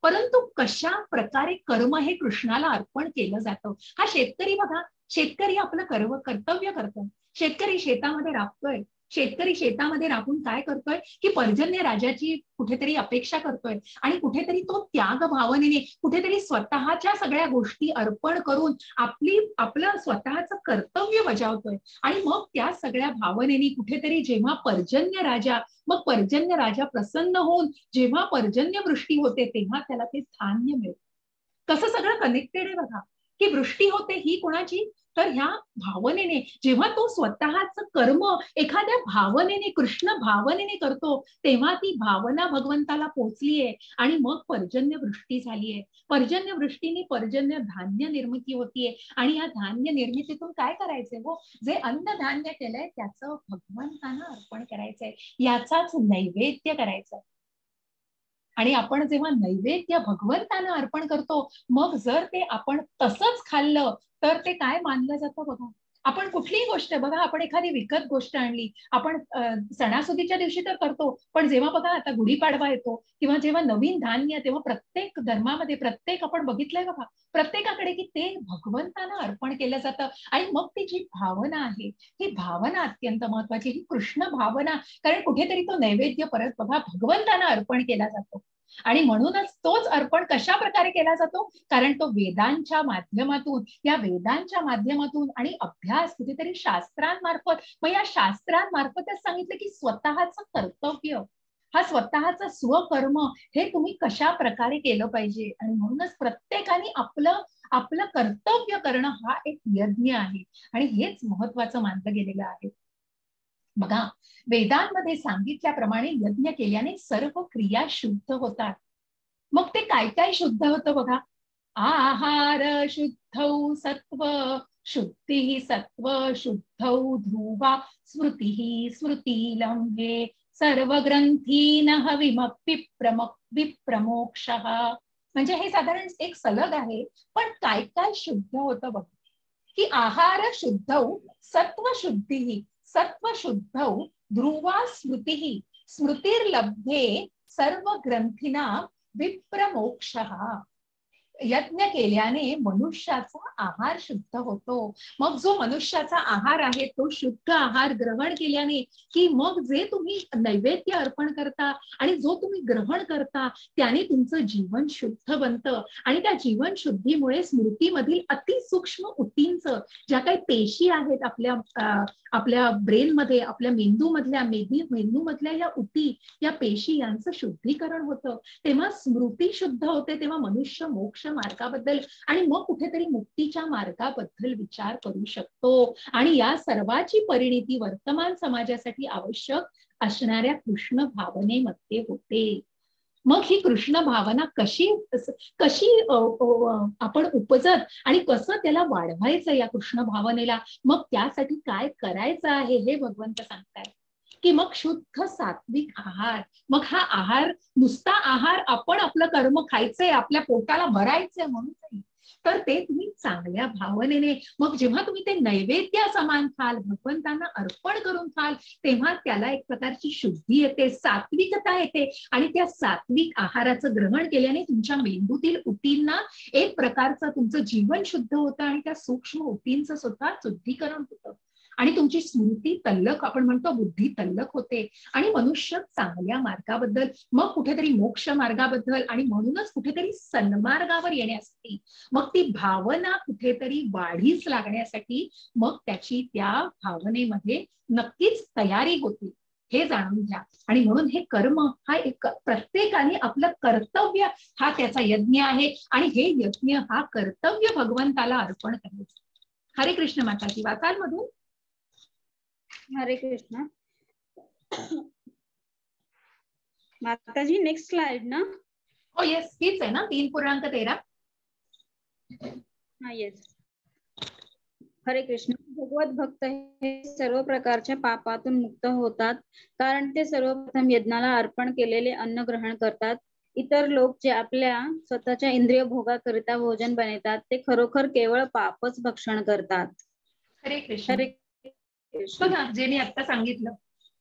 परंतु कशा प्रकारे कर्म हे कृष्णाला अर्पण केलं जातं. हा शेतकरी बघा, शेतकरी आपलं कर्तव्य करतो, शेतकरी शेतामध्ये राबतोय, शेतकरी शेतामध्ये राबून काय करतोय की पर्जन्य राजाची कुठेतरी अपेक्षा करतोय, आणि कुठेतरी तो त्याग भावनेने कुठेतरी स्वतःच्या सगळ्या गोष्टी अर्पण करून आपलं स्वतःचं कर्तव्य बजावतोय. आणि मग त्या सगळ्या भावनेने कुठेतरी जेव्हा पर्जन्य राजा प्रसन्न होऊन जेव्हा पर्जन्य वृष्टी होते, तेव्हा त्याला ते धान्य मिळतं. कसं सगळं कनेक्टेड आहे बघा, की वृष्टी होते ही कोणाची, तर ह्या भावनेने, जेव्हा तो स्वतःच कर्म एखाद्या भावनेने, कृष्ण भावनेने करतो, तेव्हा ती भावना भगवंताला पोचलीये, आणि मग पर्जन्य वृष्टी झालीये. पर्जन्य वृष्टीने पर्जन्य धान्य निर्मिती होतीये, आणि या धान्य निर्मितीतून काय करायचंय, हो जे अन्न धान्य केलंय त्याचं भगवंतांना अर्पण करायचंय, याचाच नैवेद्य करायचंय. आणि आपण जेव्हा नैवेद्य भगवंतांना अर्पण करतो, मग जर ते आपण तसंच खाल्लं तर ते काय मानलं जातं बघा. आपण कुठलीही गोष्ट बघा, आपण एखादी विकत गोष्ट आणली, आपण सणासुदीच्या दिवशी तर करतो, पण जेव्हा बघा आता गुढीपाडवा येतो किंवा जेव्हा नवीन धान्य, तेव्हा प्रत्येक धर्मामध्ये आपण बघितलंय बघा, प्रत्येकाकडे की ते भगवंतांना अर्पण केलं जातं. आणि मग ती जी भावना आहे, ही भावना अत्यंत महत्वाची, ही कृष्ण भावना, कारण कुठेतरी तो नैवेद्य परत बघा भगवंतांना अर्पण केला जातो. आणि म्हणूनच तोच अर्पण कशा प्रकारे केला जातो, कारण तो वेदांच्या माध्यमातून आणि अभ्यास कुठेतरी शास्त्रांमार्फत, मग या शास्त्रांमार्फतच सांगितलं की स्वतःचं कर्तव्य हा स्वतःचं स्वकर्म हे तुम्ही कशा प्रकारे केलं पाहिजे. आणि म्हणूनच प्रत्येकाने आपलं आपलं कर्तव्य करणं हा एक यज्ञ आहे आणि हेच महत्वाचं मानलं गेलेलं आहे. बघा, वेदांमध्ये सांगितल्याप्रमाणे यज्ञ केल्याने सर्व क्रिया शुद्ध होतात. मग ते काय काय शुद्ध होतं बघा. आहार शुद्धौ सत्व शुद्धी सत्व शुद्धौ ध्रुवा स्मृती स्मृतिलंघे सर्व ग्रंथीनः विप्रमोक्षः. म्हणजे हे साधारण एक सलग आहे, पण काय काय शुद्ध होतं बघा. की आहार शुद्धौ सत्व शुद्धी सत्व शुद्धौ ध्रुवा स्मृती स्मृतिर्लब्धे सर्व ग्रंथीना विप्रमोक्षः. यज्ञ केल्याने मनुष्याचा आहार शुद्ध होतो. मग जो मनुष्याचा आहार आहे तो शुद्ध आहार ग्रहण केल्याने की मग जे तुम्ही नैवेद्य अर्पण करता आणि जो तुम्ही ग्रहण करता त्याने तुमचं जीवन शुद्ध बनतं. आणि त्या जीवन शुद्धीमुळे स्मृतीमधील अतिसूक्ष्म ऊतींचं ज्या काही पेशी आहेत आपल्या ब्रेनमध्ये, आपल्या मेंदूमधल्या या ऊती, या पेशी यांचं शुद्धीकरण होतं. तेव्हा स्मृती शुद्ध होते, तेव्हा मनुष्य मोक्ष मार्गाबद्दल आणि मग कुठेतरी मुक्तीच्या मार्गाबद्दल विचार करू शकतो. आणि या सर्वाची परिणिती वर्तमान समाजासाठी आवश्यक असणाऱ्या कृष्ण भावनेमध्ये होते. मग ही कृष्ण भावना कशी कशी आपण उपजत आणि कसं त्याला वाढवायचं या कृष्ण भावनेला, मग त्यासाठी काय करायचं आहे हे भगवंत सांगतायत. की मग शुद्ध सात्विक आहार. मग हा आहार नुसता आहार आपण आपलं कर्म खायचंय, आपल्या पोटाला भरायचंय म्हणून नाही, तर ते तुम्ही चांगल्या भावनेने मग जेव्हा तुम्ही ते नैवेद्य समान खाल, भगवंतांना अर्पण करून खाल, तेव्हा त्याला एक प्रकारची शुद्धी येते, सात्विकता येते. आणि त्या सात्विक आहाराचं ग्रहण केल्याने तुमच्या मेंदूतील ऊतींना एक प्रकारचं तुमचं जीवन शुद्ध होतं आणि त्या सूक्ष्म ऊतींचं सुद्धा शुद्धीकरण होतं. आणि तुमची स्मृती तल्लख, आपण म्हणतो बुद्धी तल्लख होते. आणि मनुष्य चांगल्या मार्गाबद्दल, मग कुठेतरी मोक्ष मार्गाबद्दल आणि म्हणूनच कुठेतरी सन्मार्गावर येण्यासाठी, मग ती भावना कुठेतरी वाढीस लागण्यासाठी मग त्याची त्या भावनेमध्ये नक्कीच तयारी होती, हे जाणून घ्या. आणि म्हणून हे कर्म हा एक प्रत्येकाने आपलं कर्तव्य हा त्याचा यज्ञ आहे. आणि हे यज्ञ हा कर्तव्य भगवंताला अर्पण करायचं. हरे कृष्ण माताजी. वाचाल मधून. हरे कृष्ण माताजी. नेक्स्ट स्लाइड ना. हो येस, हीच आहे ना 3:13. हा येस. हरे कृष्ण. भगवत भक्त हे सर्व प्रकारच्या पापातून मुक्त होतात, कारण ते सर्वप्रथम यज्ञाला अर्पण केलेले अन्न ग्रहण करतात. इतर लोक जे आपल्या स्वतःच्या इंद्रिय भोगाकरिता भोजन बनवतात ते खरोखर केवळ पापच भक्षण करतात. हरे कृष्ण. बघा, जे मी आता सांगितलं,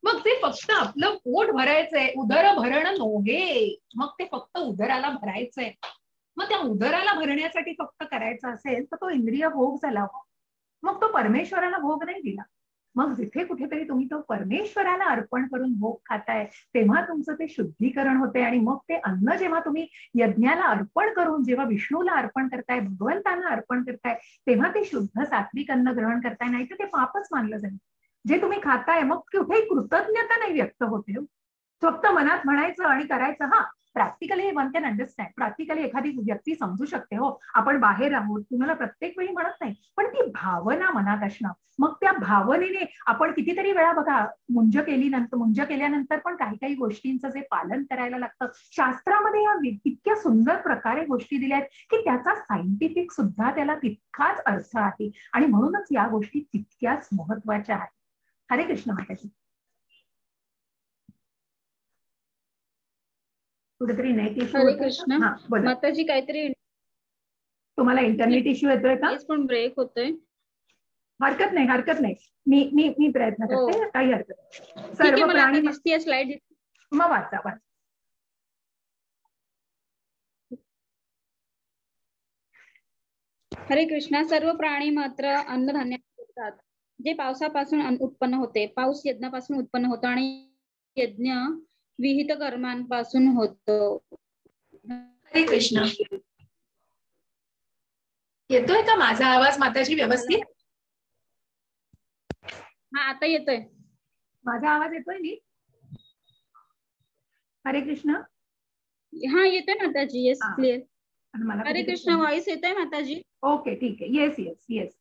मग ते फक्त आपलं पोट भरायचंय, उदर भरणं नव्हे, मग ते फक्त उदराला भरायचंय. मग त्या उदराला भरण्यासाठी फक्त करायचं असेल तर तो इंद्रिय भोग झाला, मग तो परमेश्वराला भोग नाही दिला. मग जिथे कुठेतरी तुम्ही तो परमेश्वराला अर्पण करून भोग खाताय तेव्हा तुमचं ते शुद्धीकरण होते. आणि मग ते अन्न जेव्हा तुम्ही यज्ञाला अर्पण करून जेव्हा विष्णूला अर्पण करताय, भगवंतांना अर्पण करताय, तेव्हा ते शुद्ध सात्विक अन्न ग्रहण करताय, नाही तर ते पापच मानलं जाईल जे तुम्ही खाताय. मग कुठेही कृतज्ञता नाही व्यक्त होते, फक्त मनात म्हणायचं आणि करायचं. हा, practically one can understand, practically एखादी व्यक्ती समजू शकते, हो आपण बाहेर आहोत, तुम्हाला प्रत्येक वेळी म्हणत नाही, पण ती भावना मनात असणं. मग त्या भावनेने आपण कितीतरी वेळा बघा, मुंज केल्यानंतर पण काही काही गोष्टींचं जे पालन करायला लागतं. शास्त्रामध्ये या इतक्या सुंदर प्रकारे गोष्टी दिल्या आहेत की त्याचा सायंटिफिक सुद्धा त्याला तितकाच अर्थ आहे. आणि म्हणूनच या गोष्टी तितक्याच महत्वाच्या आहेत. हरे कृष्ण माताजी. कुठेतरी नेट इश्यू. हरे कृष्ण माताजी. काहीतरी तुम्हाला इंटरनेट इश्यू येतोय का? पण ब्रेक होतोय. हरकत नाही, हरकत नाही, मी प्रयत्न करते, काही हरकत नाही. सर्व प्राणी स्लाइड मग वाचा. हरे कृष्णा. सर्व प्राणी मात्र अन्नधान्य खातात, जे पावसापासून उत्पन्न होते. पाऊस यज्ञापासून उत्पन्न होतो आणि यज्ञ विहित कर्मांपासून होतो. हरे कृष्ण. येतोय का माझा आवाज माताजी व्यवस्थित? हा, आता येतोय. माझा आवाज येतोय नी? हरे कृष्ण. हा येतोय माताजी. Yes, clear. मला हरे कृष्ण व्हॉइस येतोय माताजी. ओके, ठीक आहे. Yes yes yes.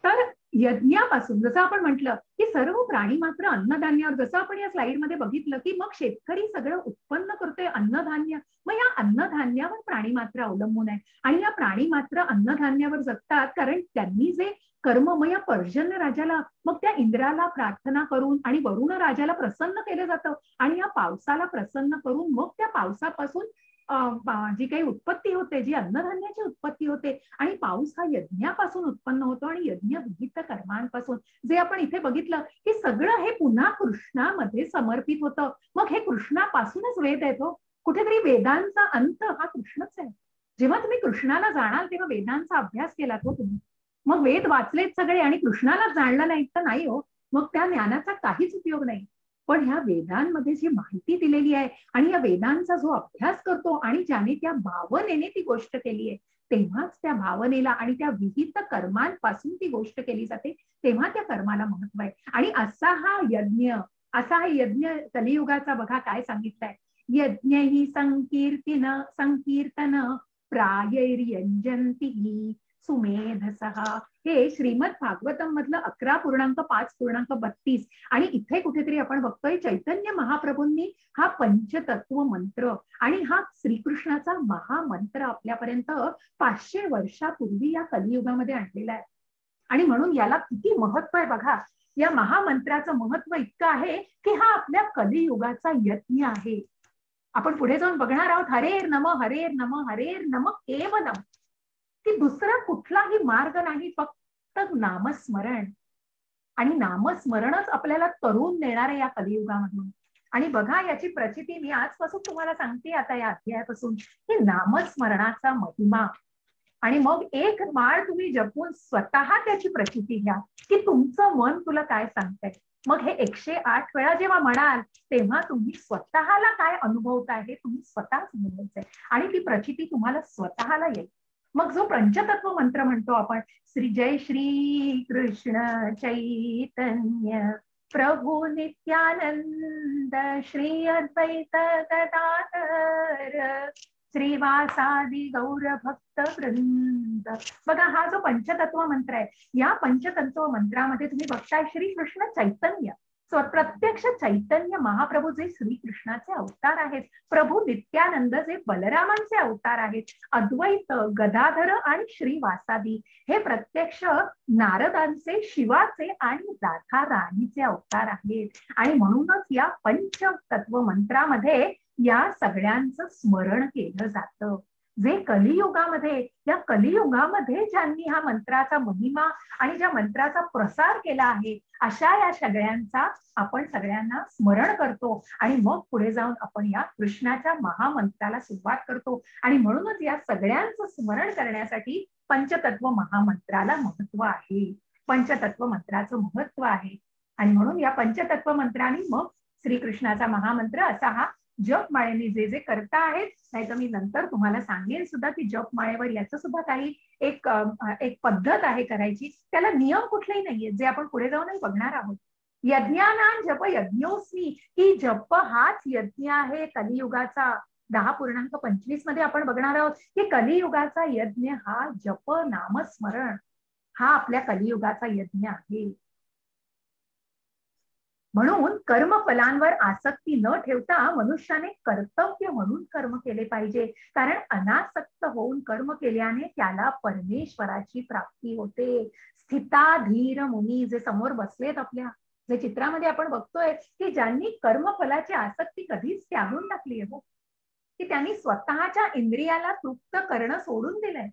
तर यज्ञापासून जसं आपण म्हटलं की सर्व प्राणी मात्र अन्नधान्यावर, जसं आपण या स्लाइड मध्ये बघितलं की मग शेतकरी सगळं उत्पन्न करतोय अन्नधान्य, मग या अन्नधान्यावर प्राणी मात्र अवलंबून आहे. आणि या प्राणी मात्र अन्नधान्यावर जगतात कारण त्यांनी जे कर्म, मग या पर्जन्य राजाला, मग त्या इंद्राला प्रार्थना करून आणि वरुण राजाला प्रसन्न केलं जातं आणि या पावसाला प्रसन्न करून मग त्या पावसापासून जी काही उत्पत्ती होते, जी अन्नधान्याची उत्पत्ती होते. आणि पाऊस हा यज्ञापासून उत्पन्न होतो आणि यज्ञ विविध कर्मांपासून, जे आपण इथे बघितलं की सगळं हे पुन्हा कृष्णामध्ये समर्पित होतं. मग हे कृष्णापासूनच वेद येतो. कुठेतरी वेदांचा अंत हा कृष्णच आहे. जेव्हा तुम्ही कृष्णाला जाणाल तेव्हा वेदांचा अभ्यास केला तो तुम्ही, मग वेद वाचलेत सगळे आणि कृष्णाला जाणलं नाही तर नाही हो, मग त्या ज्ञानाचा काहीच उपयोग नाही. पण ह्या वेदांमध्ये जी माहिती दिलेली आहे आणि या वेदांचा जो अभ्यास करतो आणि ज्याने त्या भावनेने ती गोष्ट केली आहे, तेव्हाच त्या भावनेला आणि त्या विहित कर्मांपासून ती गोष्ट केली जाते, तेव्हा त्या कर्माला महत्व आहे. आणि असा हा यज्ञ कलियुगाचा बघा काय सांगितलंय. यज्ञ ही संकीर्तन प्रायैर्यंजंती सुमेधसः. हे श्रीमद भागवतम मधलं 11.5.32. आणि इथे कुठेतरी आपण बघतोय चैतन्य महाप्रभूंनी हा पंचतत्व मंत्र आणि हा श्रीकृष्णाचा महामंत्र आपल्यापर्यंत 500 वर्षापूर्वी या कलियुगामध्ये आणलेला आहे. आणि म्हणून याला किती महत्व आहे बघा. या महामंत्राचं महत्व इतकं आहे की हा आपल्या कलियुगाचा यज्ञ आहे. आपण पुढे जाऊन बघणार आहोत. हरेर नम हरेर नम हरेर नम एव नम, की दुसरा कुठलाही मार्ग नाही, फक्त नामस्मरण. आणि नामस्मरणच आपल्याला तरुण देणार आहे या कलियुगामधून. आणि बघा याची प्रचिती मी आजपासून तुम्हाला सांगते आता या अध्यायापासून, की नामस्मरणाचा महिमा. आणि मग एक माळ तुम्ही जपून स्वतः त्याची प्रचिती घ्या की तुमचं मन तुला काय सांगतंय. मग हे 108 वेळा जेव्हा म्हणाल तेव्हा तुम्ही स्वतःला काय अनुभवताय हे तुम्ही स्वतःच अनुभवताय आणि ती प्रचिती तुम्हाला स्वतःला येईल. मग जो पंचतत्व मंत्र म्हणतो आपण, जय श्री कृष्ण चैतन्य प्रभु नित्यानंद श्री अद्वैत गदाधर श्रीवासादि गौर भक्त वृंद. बघा हा जो पंचतत्व मंत्र आहे, या पंचतत्व मंत्रामध्ये तुम्ही बघताय श्रीकृष्ण चैतन्य, प्रत्यक्ष चैतन्य महाप्रभू जे श्रीकृष्णाचे अवतार आहेत, प्रभू नित्यानंद जे बलरामांचे अवतार आहेत, अद्वैत गदाधर आणि श्रीवासादि हे प्रत्यक्ष नारदांचे, शिवाचे आणि राधा राणीचे अवतार आहेत. आणि म्हणूनच या पंचतत्व मंत्रामध्ये या सगळ्यांचं स्मरण केलं जातं. जे कलियुगामध्ये, या कलियुगामध्ये ज्यांनी हा मंत्राचा महिमा आणि ज्या मंत्राचा प्रसार केला आहे, अशा या सगळ्यांचा आपण सगळ्यांना स्मरण करतो. आणि मग पुढे जाऊन आपण या कृष्णाच्या महामंत्राला सुरुवात करतो. आणि म्हणूनच या सगळ्यांचं स्मरण करण्यासाठी पंचतत्व महामंत्राला महत्व आहे, पंचतत्व मंत्राचं महत्व आहे. आणि म्हणून या पंचतत्व मंत्राने मग श्रीकृष्णाचा महामंत्र असा हा जपमाळेने जे जे करता आहेत, नाही तर मी नंतर तुम्हाला सांगेन सुद्धा की जपमाळेवर याचं सुद्धा काही एक पद्धत आहे करायची. त्याला नियम कुठलेही नाहीये, जे आपण पुढे जाऊनही बघणार आहोत. यज्ञानां जप यज्ञोस्मी, ही जप हाच यज्ञ आहे कलियुगाचा. 10.25 मध्ये आपण बघणार आहोत की कलियुगाचा यज्ञ हा जप नामस्मरण हा आपल्या कलियुगाचा यज्ञ आहे. म्हणून कर्मफलांवर आसक्ती न ठेवता मनुष्याने कर्तव्य म्हणून कर्म केले पाहिजे. कारण अनासक्त होऊन कर्म केल्याने त्याला परमेश्वराची प्राप्ती होते. स्थिता धीर मुनी जे समोर बसलेत आपल्या, जे चित्रामध्ये आपण बघतोय की ज्यांनी कर्मफलाची आसक्ती कधीच त्यागून टाकली आहे, की त्यांनी स्वतःच्या इंद्रियाला तृप्त करणं सोडून दिलंय.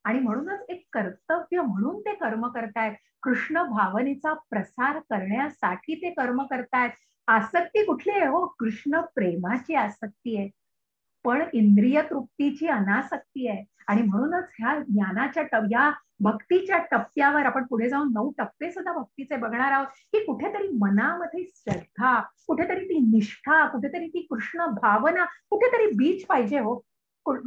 आणि म्हणूनच एक कर्तव्य म्हणून ते कर्म करतायत. कृष्ण भावनेचा प्रसार करण्यासाठी ते कर्म करतायत. आसक्ती कुठली आहे हो? कृष्ण प्रेमाची आसक्ती आहे, पण इंद्रिय तृप्तीची अनासक्ती आहे. आणि म्हणूनच ह्या ज्ञानाच्या या भक्तीच्या टप्प्यावर आपण पुढे जाऊन 9 टप्पे सुद्धा भक्तीचे बघणार आहोत, की कुठेतरी मनामध्ये श्रद्धा, कुठेतरी ती निष्ठा, कुठेतरी ती कृष्ण भावना, कुठेतरी बीज पाहिजे हो.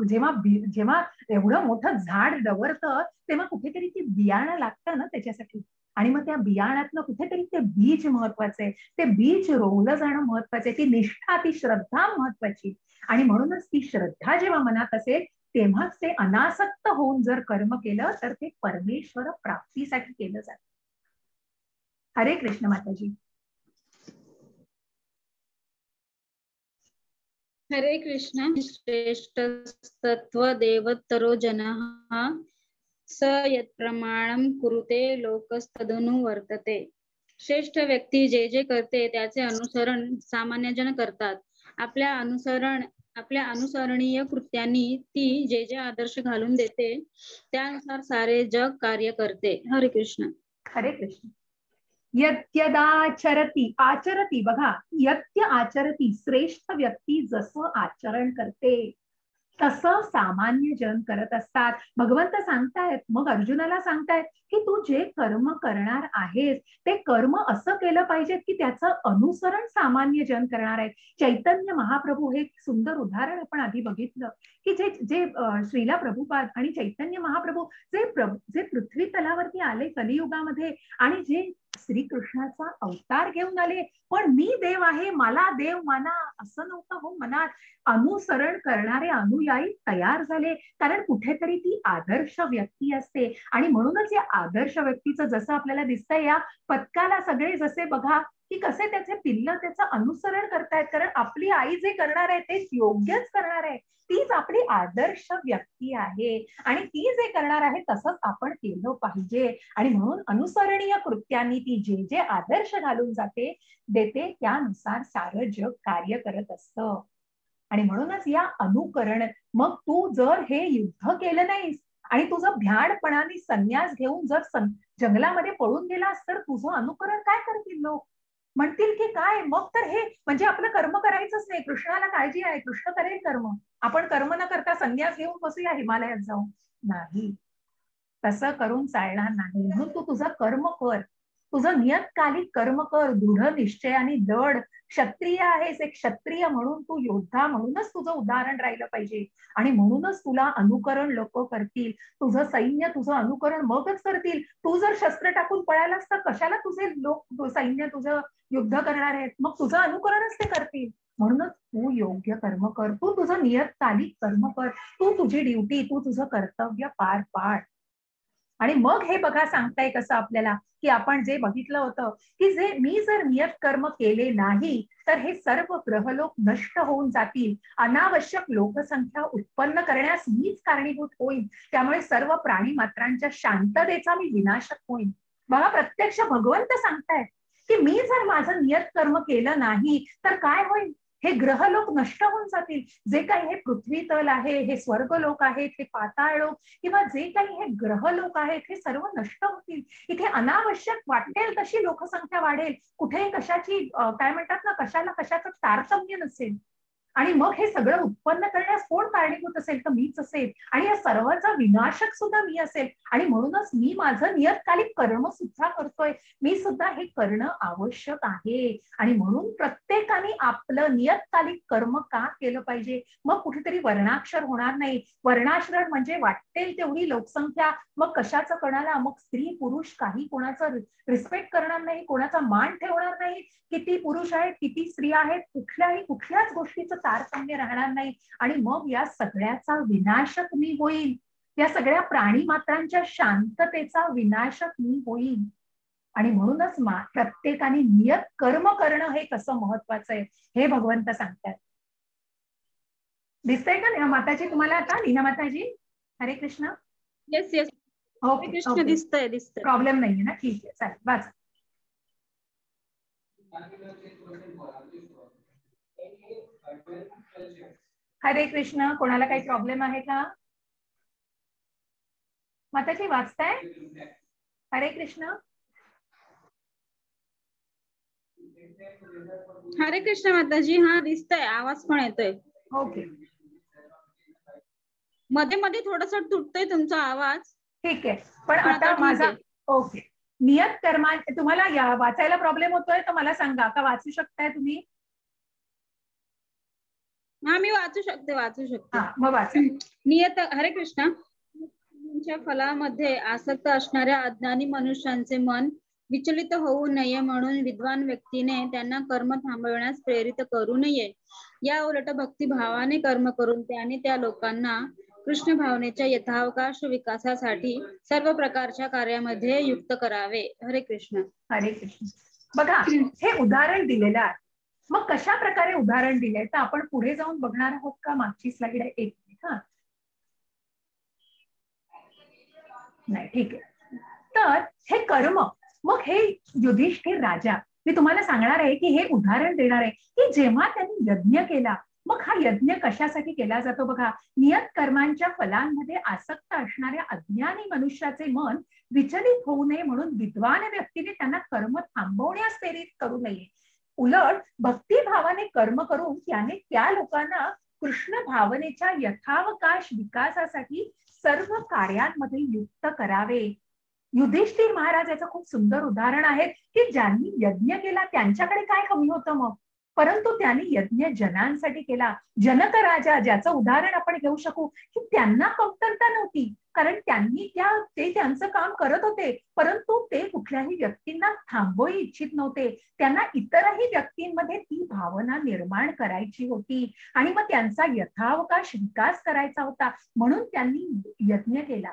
जेव्हा एवढं मोठं झाड डवरतं तेव्हा कुठेतरी ती बियाणं लागतं ना त्याच्यासाठी. आणि मग त्या बियाणातनं कुठेतरी ते बीज महत्वाचं आहे, ते बीज रोवलं जाणं महत्वाचं आहे, ती निष्ठा, ती श्रद्धा महत्वाची. आणि म्हणूनच ती श्रद्धा जेव्हा मनात असेल तेव्हाच ते अनासक्त होऊन जर कर्म केलं तर ते परमेश्वर प्राप्तीसाठी केलं जातं. हरे कृष्ण माताजी. हरे कृष्ण. श्रेष्ठ तत्व देवतरो जनः स यत् प्रमाणम कुरुते लोकस्तदनु वर्तते. श्रेष्ठ व्यक्ती जे जे करते त्याचे अनुसरण सामान्य जन करतात. आपल्या अनुसरणीय कृत्यांनी ती जे जे आदर्श घालून देते त्यानुसार सारे जग कार्य करते. हरे कृष्ण. हरे कृष्ण. यद्यदाचरती, आचरती, बघा, यत्य आचरती, श्रेष्ठ व्यक्ती जसं आचरण करते तसं सामान्य जन करत असतात. भगवंत सांगतायत, मग अर्जुनाला सांगतायत की तू जे कर्म करणार आहेस ते कर्म असं केलं पाहिजे की त्याचं अनुसरण सामान्य जन करणार आहेत. चैतन्य महाप्रभू हे सुंदर उदाहरण आपण आधी बघितलं की जे जे श्रीला प्रभुपाद आणि चैतन्य महाप्रभू जे पृथ्वी तलावरती आले कलियुगामध्ये आणि जे श्रीकृष्णाचा अवतार घेऊन आले, पण मी देव आहे मला देव माना असं नव्हतं हो मनात. अनुसरण करणारे अनुयायी तयार झाले, कारण कुठेतरी ती आदर्श व्यक्ती असते. आणि म्हणूनच या आदर्श व्यक्तीचं जसं आपल्याला दिसतंय या पथकाला सगळे जसे बघा की कसे त्याचे पिल्ल त्याचं अनुसरण करतायत, कारण आपली आई जे करणार आहे तेच योग्यच करणार आहे. तीच आपली आदर्श व्यक्ती आहे आणि ती जे करणार आहे तसंच आपण केलं पाहिजे. आणि म्हणून अनुसरणीय कृत्यांनी ती जे जे आदर्श घालून देते त्यानुसार सारं जग कार्य करत असतं. आणि म्हणूनच या अनुकरण, मग तू जर हे युद्ध केलं नाहीस आणि तुझं भ्याडपणाने संन्यास घेऊन जर जंगलामध्ये पळून गेलास तर तुझं अनुकरण काय करतील लोक? म्हणतील की काय मग तर हे म्हणजे आपलं कर्म करायचंच नाही, कृष्णाला काळजी आहे, कृष्ण करेल कर्म, आपण कर्म न करता संन्यास घेऊन बसूया हिमालयात जाऊन. नाही, तसं करून चालणार नाही. म्हणून तू तुझं कर्म कर, तुझं नियतकालिक कर्म कर, दृढ निश्चयाने दृढ क्षत्रिय आहेस, एक क्षत्रिय म्हणून तू योद्धा म्हणूनच तुझं उदाहरण राहिलं पाहिजे. आणि म्हणूनच तुला अनुकरण लोक करतील, तुझं सैन्य तुझं अनुकरण मगच करतील. तू जर शस्त्र टाकून पळालास तर कशाला तुझे लोक सैन्य तुझं युद्ध करणार आहेत, मग तुझं अनुकरणच ते करतील. म्हणूनच तू योग्य कर्म कर, तू तुझं नियतकालिक कर्म कर, तू तुझी ड्युटी, तू तुझं कर्तव्य पार पाड. आणि मग हे बघा सांगताय कसं आपल्याला की आपण जे बघितलं होतं की मी जर नियत कर्म केले नाही तर हे सर्व ग्रहलोक नष्ट होऊन जातील, अनावश्यक लोकसंख्या उत्पन्न करण्यास मीच कारणीभूत होईल, त्यामुळे सर्व प्राणी मात्रांच्या शांततेचा मी विनाशक होईल. बघा प्रत्यक्ष भगवंत सांगतायत की मी जर माझं नियत कर्म केलं नाही तर काय होईल, हे ग्रहलोक नष्ट होऊन जातील. जे काही हे पृथ्वी तल आहे, हे स्वर्गलोक आहेत, हे पाताळ लोक किंवा जे काही हे ग्रहलोक आहेत हे सर्व नष्ट होतील. इथे अनावश्यक वाटेल तशी लोकसंख्या वाढेल, कुठेही कशाची काय म्हणतात ना कशाला कशाचं तारतम्य नसेल. आणि मग हे सगळं उत्पन्न करण्यास कोण कारणीभूत असेल तर मीच असेल, आणि या सर्वांचा विनाशक सुद्धा मी असेल. आणि म्हणूनच मी माझं नियतकालिक कर्म सुद्धा करतोय, मी सुद्धा हे करणं आवश्यक आहे. आणि म्हणून प्रत्येकाने आपलं नियतकालिक कर्म का केलं पाहिजे, मग कुठेतरी वर्णाक्षर होणार नाही. वर्णाश्रम म्हणजे वाटेल तेवढी लोकसंख्या, मग कशाचं कोणाला, मग स्त्री पुरुष काही कोणाचं रिस्पेक्ट करणार नाही, कोणाचा मान ठेवणार नाही, किती पुरुष आहेत किती स्त्रिया आहेत, कुठल्याच गोष्टीचं तारतम्य राहणार नाही. आणि मग या सगळ्याचा विनाशक मी होईल, या सगळ्या प्राणी मात्रांच्या शांततेचा विनाशक मी होईल. आणि म्हणूनच प्रत्येकाने नियत कर्म करणं हे कसं महत्वाचं आहे हे भगवंत सांगतात. दिसतंय का माताजी तुम्हाला आता, लीना माताजी? हरे Krishna. Yes yes, okay Krishna दिसतंय दिसतंय, प्रॉब्लेम नाहीये ना, ठीक आहे, चालेल वाच. हरे कृष्ण. कोणाला काही प्रॉब्लेम आहे का माताजी, वाचताय? हरे कृष्ण. हरे कृष्ण माताजी. हा दिसतंय, आवाज पण येतोय. ओके, मध्ये मध्ये थोडस तुटतोय तुमचा आवाज. ठीक आहे, पण आता माझा ओके. नियत कर्मा तुम्हाला वाचायला प्रॉब्लेम होतोय तर मला सांगा, का वाचू शकताय तुम्ही? हा मी वाचू शकते. मग वाचा. नियत. हरे कृष्ण. फलामध्ये आसक्त असणाऱ्या अज्ञानी मनुष्यांचे मन विचलित होऊ नये म्हणून विद्वान व्यक्तीने त्यांना कर्म थांबवण्यास प्रेरित करू नये. या उलट भक्तिभावाने कर्म करून त्याने त्या लोकांना कृष्ण भावनेच्या यथावकाश विकासासाठी सर्व प्रकारच्या कार्यामध्ये युक्त करावे. हरे कृष्ण. हरे कृष्ण. बघा, हे उदाहरण दिलेलं आहे. मग कशा प्रकारे उदाहरण दिले तर आपण पुढे जाऊन बघणार आहोत का? मागची स्लाइड आहे एक. हा, नाही, ठीक आहे. तर हे कर्म, मग हे युधिष्ठिर राजा, मी तुम्हाला सांगणार आहे की हे उदाहरण देणार आहे की जेव्हा त्यांनी यज्ञ केला, मग हा यज्ञ कशासाठी केला जातो? बघा, नियत कर्मांच्या फलांमध्ये आसक्त असणाऱ्या अज्ञानी मनुष्याचे मन विचलित होऊ नये म्हणून विद्वान व्यक्तीने त्यांना कर्म थांबवण्यास प्रेरित करू नये. उलट भक्तिभावाने कर्म करून त्याने त्या लोकांना कृष्ण भावनेच्या यथावकाश विकासासाठी सर्व कार्यांमध्ये युक्त करावे. युधिष्ठिर महाराज याचं खूप सुंदर उदाहरण आहे की ज्यांनी यज्ञ केला त्यांच्याकडे काय कमी होतं मग, परंतु त्यांनी यज्ञ जनांसाठी केला. जनक राजा, ज्याचं उदाहरण आपण घेऊ शकू, की त्यांना कमतरता नव्हती, कारण त्यांनी ते त्यांचं काम करत होते, परंतु ते कुठल्याही व्यक्तींना थांबवू इच्छित नव्हते. त्यांना इतरही व्यक्तींमध्ये ती भावना निर्माण करायची होती आणि मग त्यांचा यथावकाश विकास करायचा होता, म्हणून त्यांनी यज्ञ केला.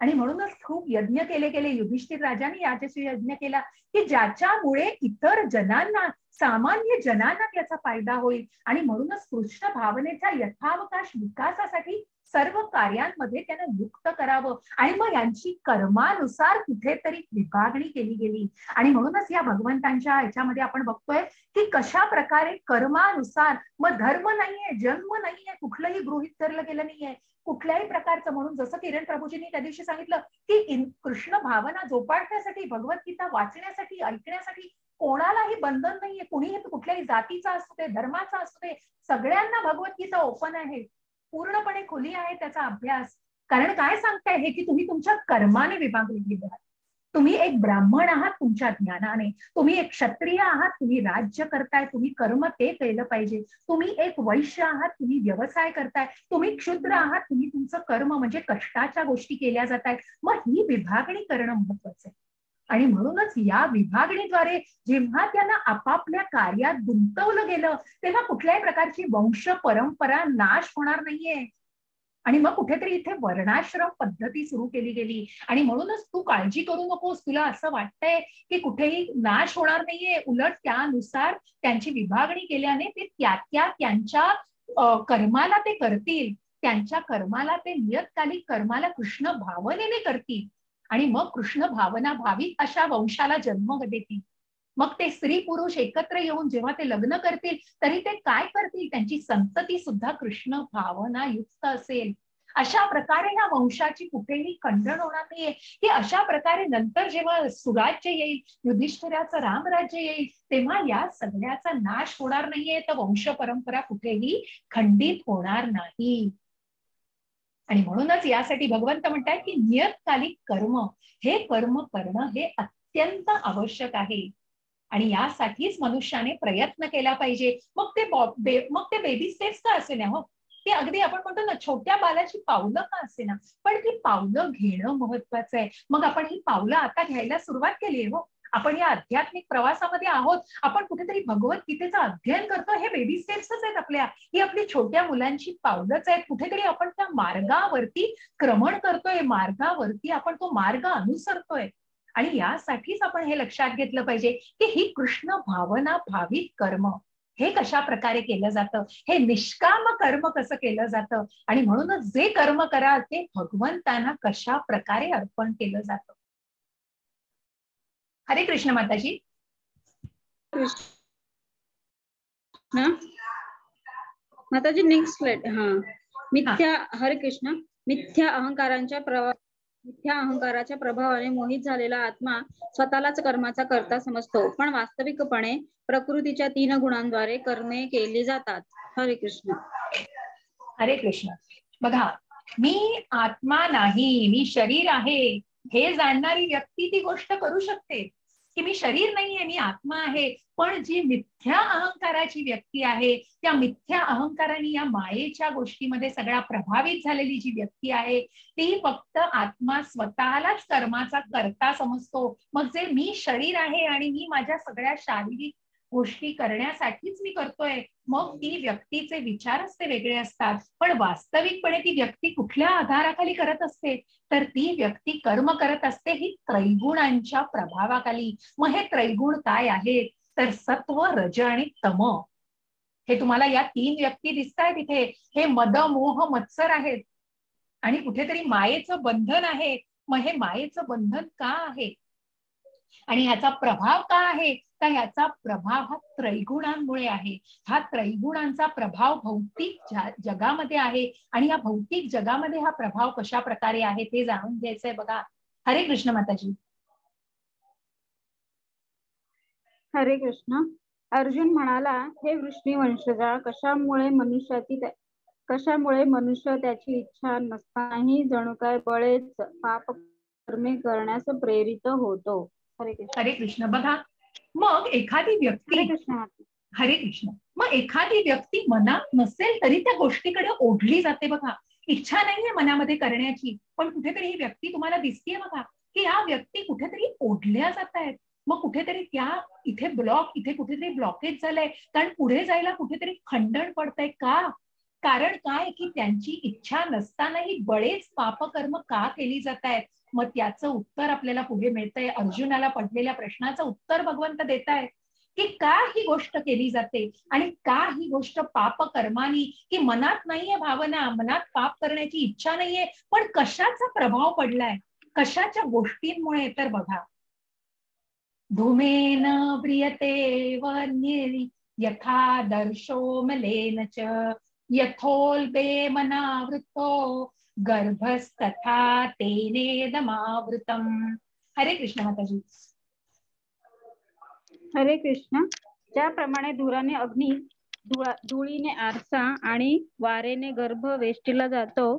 आणि म्हणूनच खूप यज्ञ केले गेले. युधिष्ठिर राजाने याच्याशी यज्ञ केला की ज्याच्यामुळे इतर जनांना, सामान्य जनांना त्याचा फायदा होईल. आणि म्हणूनच कृष्ण भावनेचा यथावकाश विकासासाठी सर्व कार्यांमध्ये त्यांना युक्त करावं. आणि मग यांची कर्मानुसार कुठेतरी विभागणी केली गेली. आणि म्हणूनच या भगवंतांच्या ह्याच्यामध्ये आपण बघतोय की कशा प्रकारे कर्मानुसार, मग धर्म नाहीये, जन्म नाहीये, कुठलंही गृहीत धरलं गेलं नाहीये कुठल्याही प्रकारचं. म्हणून जसं किरण प्रभूजींनी त्या दिवशी सांगितलं की कृष्ण भावना जोपासण्यासाठी, भगवद्गीता वाचण्यासाठी, ऐकण्यासाठी कोणालाही बंधन नाहीये. कुणीही कुठल्याही जातीचा असू दे, धर्माचा असू दे, सगळ्यांना भगवद्गीता ओपन आहे, पूर्णपणे खुली आहे त्याचा अभ्यास. कारण काय सांगताय हे की तुम्ही तुमच्या कर्माने विभागले गेले आहात. तुम्ही एक ब्राह्मण आहात तुमच्या ज्ञानाने, तुम्ही एक क्षत्रिय आहात, तुम्ही राज्य करताय, तुम्ही कर्म ते केलं पाहिजे. तुम्ही एक वैश्य आहात, तुम्ही व्यवसाय करताय, तुम्ही क्षुद्र आहात, तुम्ही तुमचं कर्म म्हणजे कष्टाच्या गोष्टी केल्या जात आहेत. मग ही विभागणी करणं महत्वाचं आहे. आणि म्हणूनच या विभागणीद्वारे जेव्हा त्यांना आपापल्या कार्यात गुंतवलं गेलं तेव्हा कुठल्याही प्रकारची वंश परंपरा नाश होणार नाहीये. आणि मग कुठेतरी इथे वर्णाश्रम पद्धती सुरू केली गेली. आणि म्हणूनच तू काळजी करू नकोस, तुला असं वाटतंय की कुठेही नाश होणार नाहीये, उलट त्यानुसार त्यांची विभागणी केल्याने ते त्यांच्या कर्माला ते करतील, त्यांच्या कर्माला ते नियतकालिक कर्माला कृष्ण भावनेने करतील. आणि मग कृष्ण भावना भाविक अशा वंशाला जन्म देतील. मग ते स्त्री पुरुष एकत्र येऊन जेव्हा ते लग्न करतील तरी ते काय करतील, त्यांची संतती सुद्धा कृष्ण भावना युक्त असेल. अशा प्रकारे या वंशाची कुठेही खंडन होणार नाहीये. की अशा प्रकारे नंतर जेव्हा सुराज्य येईल, युधिष्ठिराचं रामराज्य येईल, तेव्हा या सगळ्याचा नाश होणार नाहीये, तर वंश परंपरा कुठेही खंडित होणार नाही. आणि म्हणूनच यासाठी भगवंत म्हणतात की नियतकालिक कर्म, हे कर्म करणं हे अत्यंत आवश्यक आहे. आणि यासाठीच मनुष्याने प्रयत्न केला पाहिजे. मग ते बेबी स्टेप्स का असे ना, हो, ते अगदी आपण म्हणतो ना छोट्या बालाची पावलं का असे ना, पण ती पावलं घेणं महत्वाचं आहे. मग आपण ही पावलं आता घ्यायला सुरुवात केली आहे. हो, आपण या आध्यात्मिक प्रवासामध्ये आहोत, आपण कुठेतरी भगवद्गीतेचं अध्ययन करतो, हे बेबी स्टेप्सच आहेत आपल्या, ही आपली छोट्या मुलांची पावलंच आहेत. कुठेतरी आपण त्या मार्गावरती क्रमण करतोय, मार्गावरती आपण तो मार्ग अनुसरतोय. आणि यासाठीच आपण हे लक्षात घेतलं पाहिजे की ही कृष्ण भावना भाविक कर्म हे कशा प्रकारे केलं जातं, हे निष्काम कर्म कसं केलं जातं, आणि म्हणूनच जे कर्म कराल ते भगवंतांना कशा प्रकारे अर्पण केलं जातं. हरे कृष्ण माताजी. माताजी नेक्स्ट स्लाइड. हा, मिथ्या, हरे कृष्ण. मिथ्या अहंकाराच्या प्रभावाने मोहित झालेला आत्मा स्वतःलाच कर्माचा कर्ता समजतो, पण वास्तविकपणे प्रकृतीच्या 3 गुणांद्वारे कर्मे केली जातात. हरे कृष्ण. हरे कृष्ण. बघा, मी आत्मा नाही, मी शरीर आहे हे जाणणारी व्यक्ती ती गोष्ट करू शकते, की मी शरीर नाहीये, मी आत्मा आहे. पण जी मिथ्या अहंकाराची व्यक्ती आहे, त्या मिथ्या अहंकाराने या मायेच्या गोष्टीमध्ये सगळा प्रभावित झालेली जी व्यक्ती आहे, ती फक्त आत्मा स्वतःलाच कर्माचा कर्ता समजतो. मग जे मी शरीर आहे आणि मी माझ्या सगळ्या शारीरिक गोष्टी करण्यासाठीच मी करतोय, मग ती व्यक्तीचे विचारच ते वेगळे असतात. पण वास्तविकपणे ती व्यक्ती कुठल्या आधाराखाली करत असते, तर ती व्यक्ती कर्म करत असते ही त्रैगुणांच्या प्रभावाखाली. मग हे त्रैगुण काय आहेत, तर सत्व, रज आणि तम. हे तुम्हाला या 3 व्यक्ती दिसत आहेत इथे. हे मद, मोह, मत्सर आहेत आणि कुठेतरी मायेचं बंधन आहे. मग हे मायेचं बंधन का आहे आणि ह्याचा प्रभाव का आहे, तर ह्याचा प्रभाव हा त्रैगुणांमुळे आहे. हा त्रैगुणांचा प्रभाव भौतिक जगामध्ये आहे आणि या भौतिक जगामध्ये हा प्रभाव कशा प्रकारे आहे ते जाणून घ्यायचंय बघा. हरे कृष्ण माताजी. हरे कृष्ण. अर्जुन म्हणाला, हे वृष्णीवंशजा, कशामुळे मनुष्य त्याची इच्छा नसतानाही जणू काय बळेच पाप कर्मे करण्यास प्रेरित होतो. हरे कृष्ण. हरे कृष्ण. बघा, मग एखादी व्यक्ती, हरे कृष्ण. हरे कृष्ण, मग एखादी व्यक्ती मनात नसेल तरी त्या गोष्टीकडे ओढली जाते बघा. इच्छा नाहीये मनामध्ये करण्याची, पण कुठेतरी ही व्यक्ती तुम्हाला दिसतीये बघा, की या व्यक्ती कुठेतरी ओढल्या जात आहेत. मग कुठेतरी त्या इथे कुठेतरी ब्लॉकेज झालंय, कारण पुढे जायला कुठेतरी खंडन पडतंय. का? कारण काय की त्यांची इच्छा नसतानाही बरेच पापकर्म का केली जात आहेत. मग त्याचं उत्तर आपल्याला पुढे मिळतंय. अर्जुनाला पडलेल्या प्रश्नाचं उत्तर भगवंत देत आहेत की का ही गोष्ट केली जाते आणि का ही गोष्ट पापकर्मानी, की मनात नाहीये भावना, मनात पाप करण्याची इच्छा नाहीये, पण कशाचा प्रभाव पडलाय, कशाच्या गोष्टींमुळे. तर बघा, धूमेन ब्रियते वन्ये यथा दर्शो मलेन च यथोल्बेमनावृतो गर्भस्तथा तेनेदमावृतम. हरे कृष्ण माताजी. हरे कृष्ण. ज्याप्रमाणे धुराने अग्नी, धुळीने आरसा आणि वारेने गर्भ वेष्टीला जातो,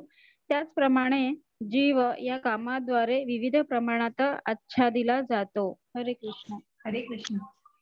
त्याचप्रमाणे जीव या कामाद्वारे विविध प्रमाणात आच्छादिला जातो. हरे कृष्ण. हरे कृष्ण.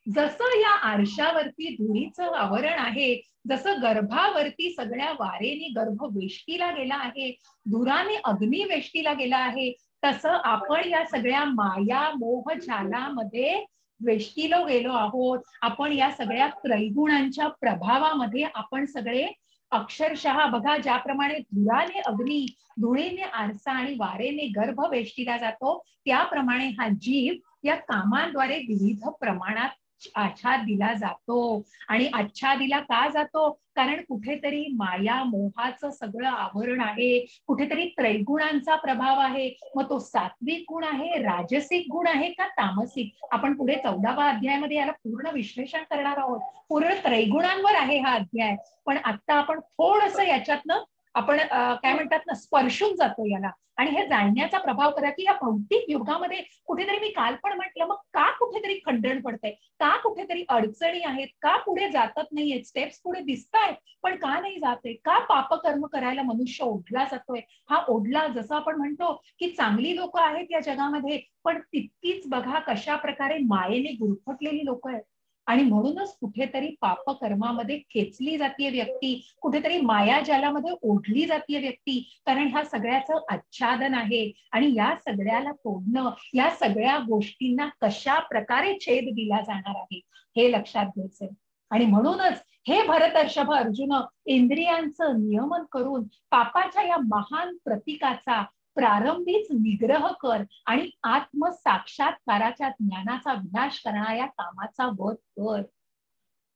जसं या आरशावरती धुळीचं आवरण आहे, जसं गर्भावरती सगळ्या वारेने गर्भ वेष्टीला गेला आहे, धुराने अग्नी वेष्टीला गेला आहे, तसं आपण या सगळ्या माया मोह जालामध्ये वेष्टीला गेलो आहोत. आपण या सगळ्या त्रैगुणांच्या प्रभावामध्ये आपण सगळे अक्षरशः बघा, ज्याप्रमाणे धुराने अग्नी, धुळीने आरसा आणि वारेने गर्भ वेष्टीला जातो, त्याप्रमाणे हा जीव या कामांद्वारे विविध प्रमाणात आच्छाद दिला जातो. आणि आच्छाद दिला का जातो, कारण कुठेतरी माया मोहाचं सगळं आवरण आहे, कुठेतरी त्रैगुणांचा प्रभाव आहे. मग तो सात्विक गुण आहे, राजसिक गुण आहे का तामसिक. आपण पुढे 14व्या अध्यायामध्ये याला पूर्ण विश्लेषण करणार आहोत. पूर्ण त्रैगुणांवर आहे हा अध्याय, पण आता आपण थोडस याच्यातनं आपण काय म्हणतात ना, स्पर्शून जातो याला. आणि हे जाणण्याचा प्रभाव करा की या भौतिक युगामध्ये कुठेतरी, मी काल पण म्हटलं, मग का कुठेतरी खंडन पडतंय, का कुठेतरी अडचणी आहेत, का पुढे जातच नाहीये, स्टेप्स पुढे दिसत आहेत पण का नाही जाते, का पापकर्म करायला मनुष्य ओढला जातोय. हा ओढला, जसं आपण म्हणतो की चांगली लोक आहेत या जगामध्ये, पण तितकीच बघा कशा प्रकारे मायेने गुरफटलेली लोक आहेत. आणि म्हणूनच कुठेतरी पापकर्मामध्ये खेचली जातीय व्यक्ती, कुठेतरी मायाजालामध्ये ओढली जातीय व्यक्ती, कारण ह्या सगळ्याचं आच्छादन आहे. आणि या सगळ्याला तोडणं, या सगळ्या गोष्टींना कशा प्रकारे छेद दिला जाणार आहे हे लक्षात घ्यायचंय. आणि म्हणूनच हे भरतर्षभ अर्जुन, इंद्रियांचं नियमन करून पापाच्या या महान प्रतीकाचा प्रारंभीच निग्रह कर आणि आत्मसाक्षात्काराच्या ज्ञानाचा विनाश करणाऱ्या कामाचा वध कर.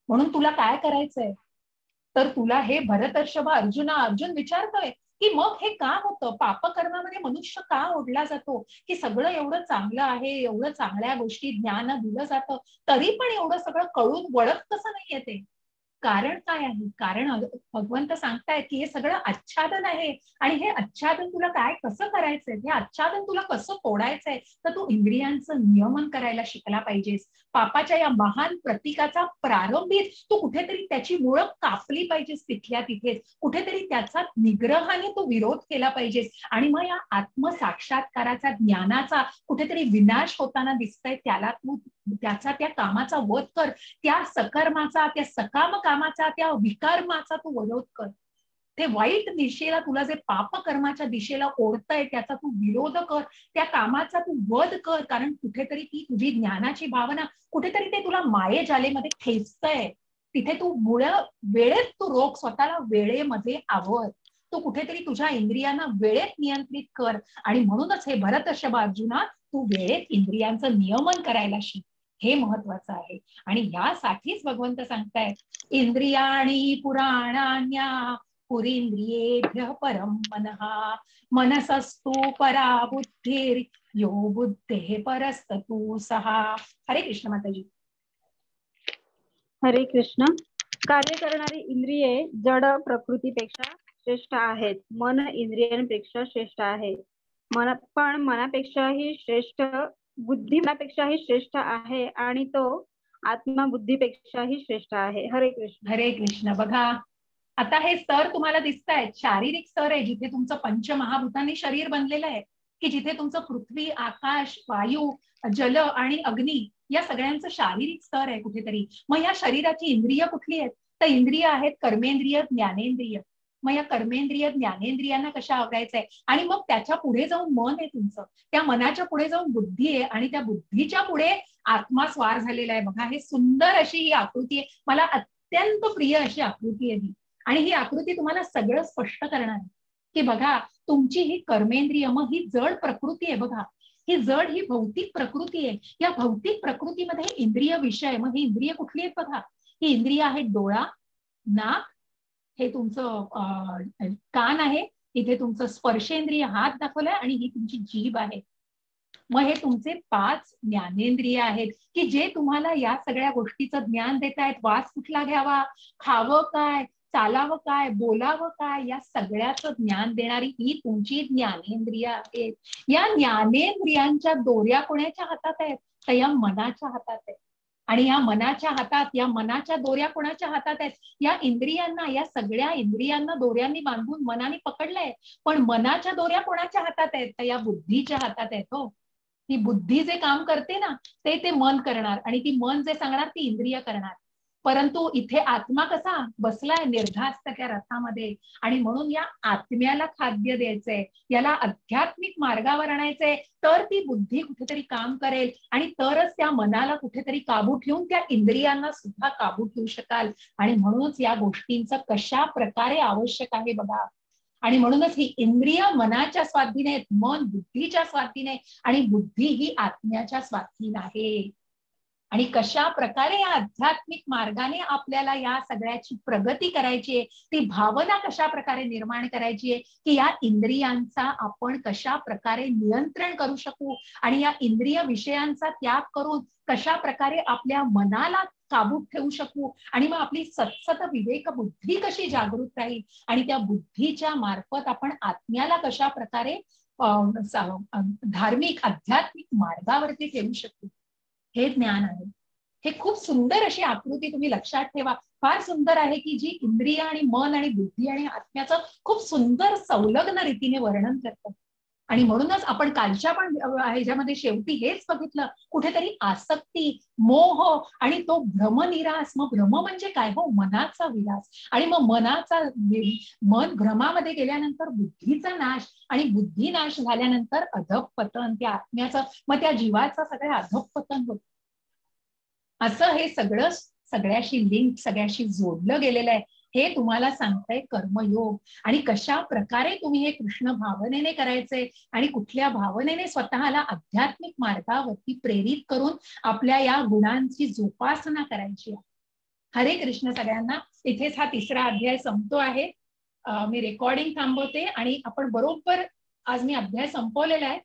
म्हणून तुला काय करायचंय, तर तुला हे भरतर्षभ अर्जुन विचारतोय की मग हे का होतं, पापकर्मामध्ये मनुष्य का ओढला जातो, की सगळं एवढं चांगलं आहे, एवढं चांगल्या गोष्टी ज्ञान दिलं जातं, तरी पण एवढं सगळं कळून वळत कसं नाहीये ते. कारण काय आहे, कारण भगवंत सांगतायत की हे सगळं आच्छादन आहे. आणि हे आच्छादन तुला काय कसं करायचंय, हे आच्छादन तुला कसं तोडायचंय, तर तू इंद्रियांचं नियमन करायला शिकला पाहिजेस. पापाच्या या महान प्रतीकाचा प्रारंभीच तू कुठेतरी त्याची मुळं कापली पाहिजेस, तिथल्या तिथेच कुठेतरी त्याचा निग्रहाने तू विरोध केला पाहिजेस. आणि मग या आत्मसाक्षात्काराचा ज्ञानाचा कुठेतरी विनाश होताना दिसतंय, त्याला तू त्याचा त्या कामाचा वध कर, त्या सकर्माचा, त्या सकाम कामाचा, त्या विकर्माचा तू विरोध कर. ते वाईट दिशेला तुला जे पापकर्माच्या दिशेला ओढतंय त्याचा तू विरोध कर, त्या कामाचा तू वध कर. कारण कुठेतरी ती तुझी ज्ञानाची भावना कुठेतरी ते तुला मायेजालेमध्ये ठेचतंय. तिथे तू वेळेत तू रोख, स्वतःला वेळेमध्ये आवर. तू कुठेतरी तुझ्या इंद्रियांना वेळेत नियंत्रित कर. आणि म्हणूनच हे भरतर्षभ अर्जुना, तू वेळेत इंद्रियांचं नियमन करायला शिक. हे महत्वाचं आहे. आणि यासाठीच भगवंत सांगतायत, इंद्रियाणी पुराणान्या पुरींद्रियेभ्यः परम मनः मनसस्तु परा बुद्धिर यो बुद्धेः परस्ततु सहा. हरे कृष्ण माताजी. हरे कृष्ण. कार्य करणारी इंद्रिये जड प्रकृतीपेक्षा श्रेष्ठ आहेत. मन इंद्रियांपेक्षा श्रेष्ठ आहे. पण मनापेक्षाही श्रेष्ठ, बुद्धी मनापेक्षाही श्रेष्ठ आहे आणि तो आत्मा बुद्धीपेक्षाही श्रेष्ठ आहे. हरे कृष्ण. हरे कृष्ण. बघा आता हे स्तर तुम्हाला दिसत आहेत, शारीरिक स्तर आहे, जिथे तुमचं पंचमहाभूतांनी शरीर बनलेलं आहे, की जिथे तुमचं पृथ्वी, आकाश, वायू, जल आणि अग्नी या सगळ्यांचं शारीरिक स्तर आहे कुठेतरी. मग या शरीराची इंद्रिय कुठली आहेत? तर इंद्रिय आहेत कर्मेंद्रिय, ज्ञानेंद्रिय. मग या कर्मेंद्रिय, ज्ञानेंद्रियांना कशा आवरायचंय? आणि मग त्याच्या पुढे जाऊन मन आहे तुमचं, त्या मनाच्या पुढे जाऊन बुद्धी आहे, आणि त्या बुद्धीच्या पुढे आत्मा स्वार झालेला आहे. बघा हे सुंदर अशी ही आकृती आहे, मला अत्यंत प्रिय अशी आकृती आहे ही. आणि ही आकृती तुम्हाला सगळं स्पष्ट करणार आहे की बघा तुमची ही कर्मेंद्रिय, मग ही जड प्रकृती आहे. बघा ही जड, ही भौतिक प्रकृती आहे. या भौतिक प्रकृतीमध्ये इंद्रिय विषय, मग ही इंद्रिय कुठली आहेत? बघा ही इंद्रिय आहेत डोळा, नाक, हे तुमचं कान आहे, इथे तुमचं स्पर्शेंद्रिय हात दाखवलाय, आणि ही तुमची जीभ आहे. मग हे तुमचे 5 ज्ञानेंद्रिय आहेत की जे तुम्हाला या सगळ्या गोष्टीचं ज्ञान देत आहेत. वास कुठला घ्यावा, खावं काय, चालावं काय, बोलावं काय, या सगळ्याचं ज्ञान देणारी ही तुमची ज्ञानेंद्रिय आहेत. या ज्ञानेंद्रियांच्या दोऱ्या कोणाच्या हातात आहेत? तर या मनाच्या हातात आहेत. आणि या मनाच्या हातात, या मनाच्या दोऱ्या कोणाच्या हातात आहेत? या इंद्रियांना, या सगळ्या इंद्रियांना दोऱ्यांनी बांधून मनाने पकडलंय. पण मनाच्या दोऱ्या कोणाच्या हातात आहेत? तर या बुद्धीच्या हातात आहेत. हो, ती बुद्धी जे काम करते ना ते मन करणार, आणि ती मन जे सांगणार ती इंद्रिय करणार. परंतु इथे आत्मा कसा बसलाय निर्धास्त त्या रथामध्ये, आणि म्हणून या आत्म्याला खाद्य द्यायचंय, याला आध्यात्मिक मार्गावर आणायचंय. तर ती बुद्धी कुठेतरी काम करेल, आणि तरच त्या मनाला कुठेतरी काबू ठेवून त्या इंद्रियांना सुद्धा काबू ठेवू शकाल. आणि म्हणूनच या गोष्टींचं कशा प्रकारे आवश्यक आहे बघा. आणि म्हणूनच ही इंद्रिय मनाच्या स्वाधीन आहेत, मन बुद्धीच्या स्वाधीन आहे, आणि बुद्धी ही आत्म्याच्या स्वाधीन आहे. आणि कशा प्रकारे या आध्यात्मिक मार्गाने आपल्याला या सगळ्याची प्रगती करायची आहे, ती भावना कशा प्रकारे निर्माण करायची आहे की या इंद्रियांचा आपण कशा प्रकारे नियंत्रण करू शकू, आणि या इंद्रिय विषयांचा त्याग करून कशा प्रकारे आपल्या मनाला काबूत ठेवू शकू, आणि मग आपली सतसत विवेक बुद्धी कशी जागृत राहील, आणि त्या बुद्धीच्या मार्फत आपण आत्म्याला कशा प्रकारे धार्मिक आध्यात्मिक मार्गावरती ठेवू शकू, हे ज्ञान आहे. हे खूप सुंदर अशी आकृती तुम्ही लक्षात ठेवा, फार सुंदर आहे की जी इंद्रिय आणि मन आणि बुद्धी आणि आत्म्याचं खूप सुंदर संलग्न रीतीने वर्णन करतं. आणि म्हणूनच आपण कालच्या पण ह्याच्यामध्ये शेवटी हेच बघितलं, कुठेतरी आसक्ती, मोह आणि तो भ्रमनिरास. मग भ्रम म्हणजे काय? हो, मनाचा विलास. आणि मग मन भ्रमामध्ये गेल्यानंतर बुद्धीचा नाश, आणि बुद्धी नाश झाल्यानंतर अधःपतन त्या आत्म्याचं, मग त्या जीवाचं सगळं अधःपतन होतं. असं हे सगळं सगळ्याशी लिंक, सगळ्याशी जोडलं गेलेलं आहे. हे तुम्हाला सांगताय कर्मयोग, आणि कशा प्रकारे तुम्ही हे कृष्ण भावनेने करायचंय, आणि कुठल्या भावनेने स्वतःला आध्यात्मिक मार्गावरती प्रेरित करून आपल्या या गुणांची जोपासना करायची आहे. हरे कृष्ण सगळ्यांना. इथेच हा 3रा अध्याय संपतो आहे. मी रेकॉर्डिंग थांबवते, आणि आपण बरोबर आज मी अध्याय संपवलेला आहे,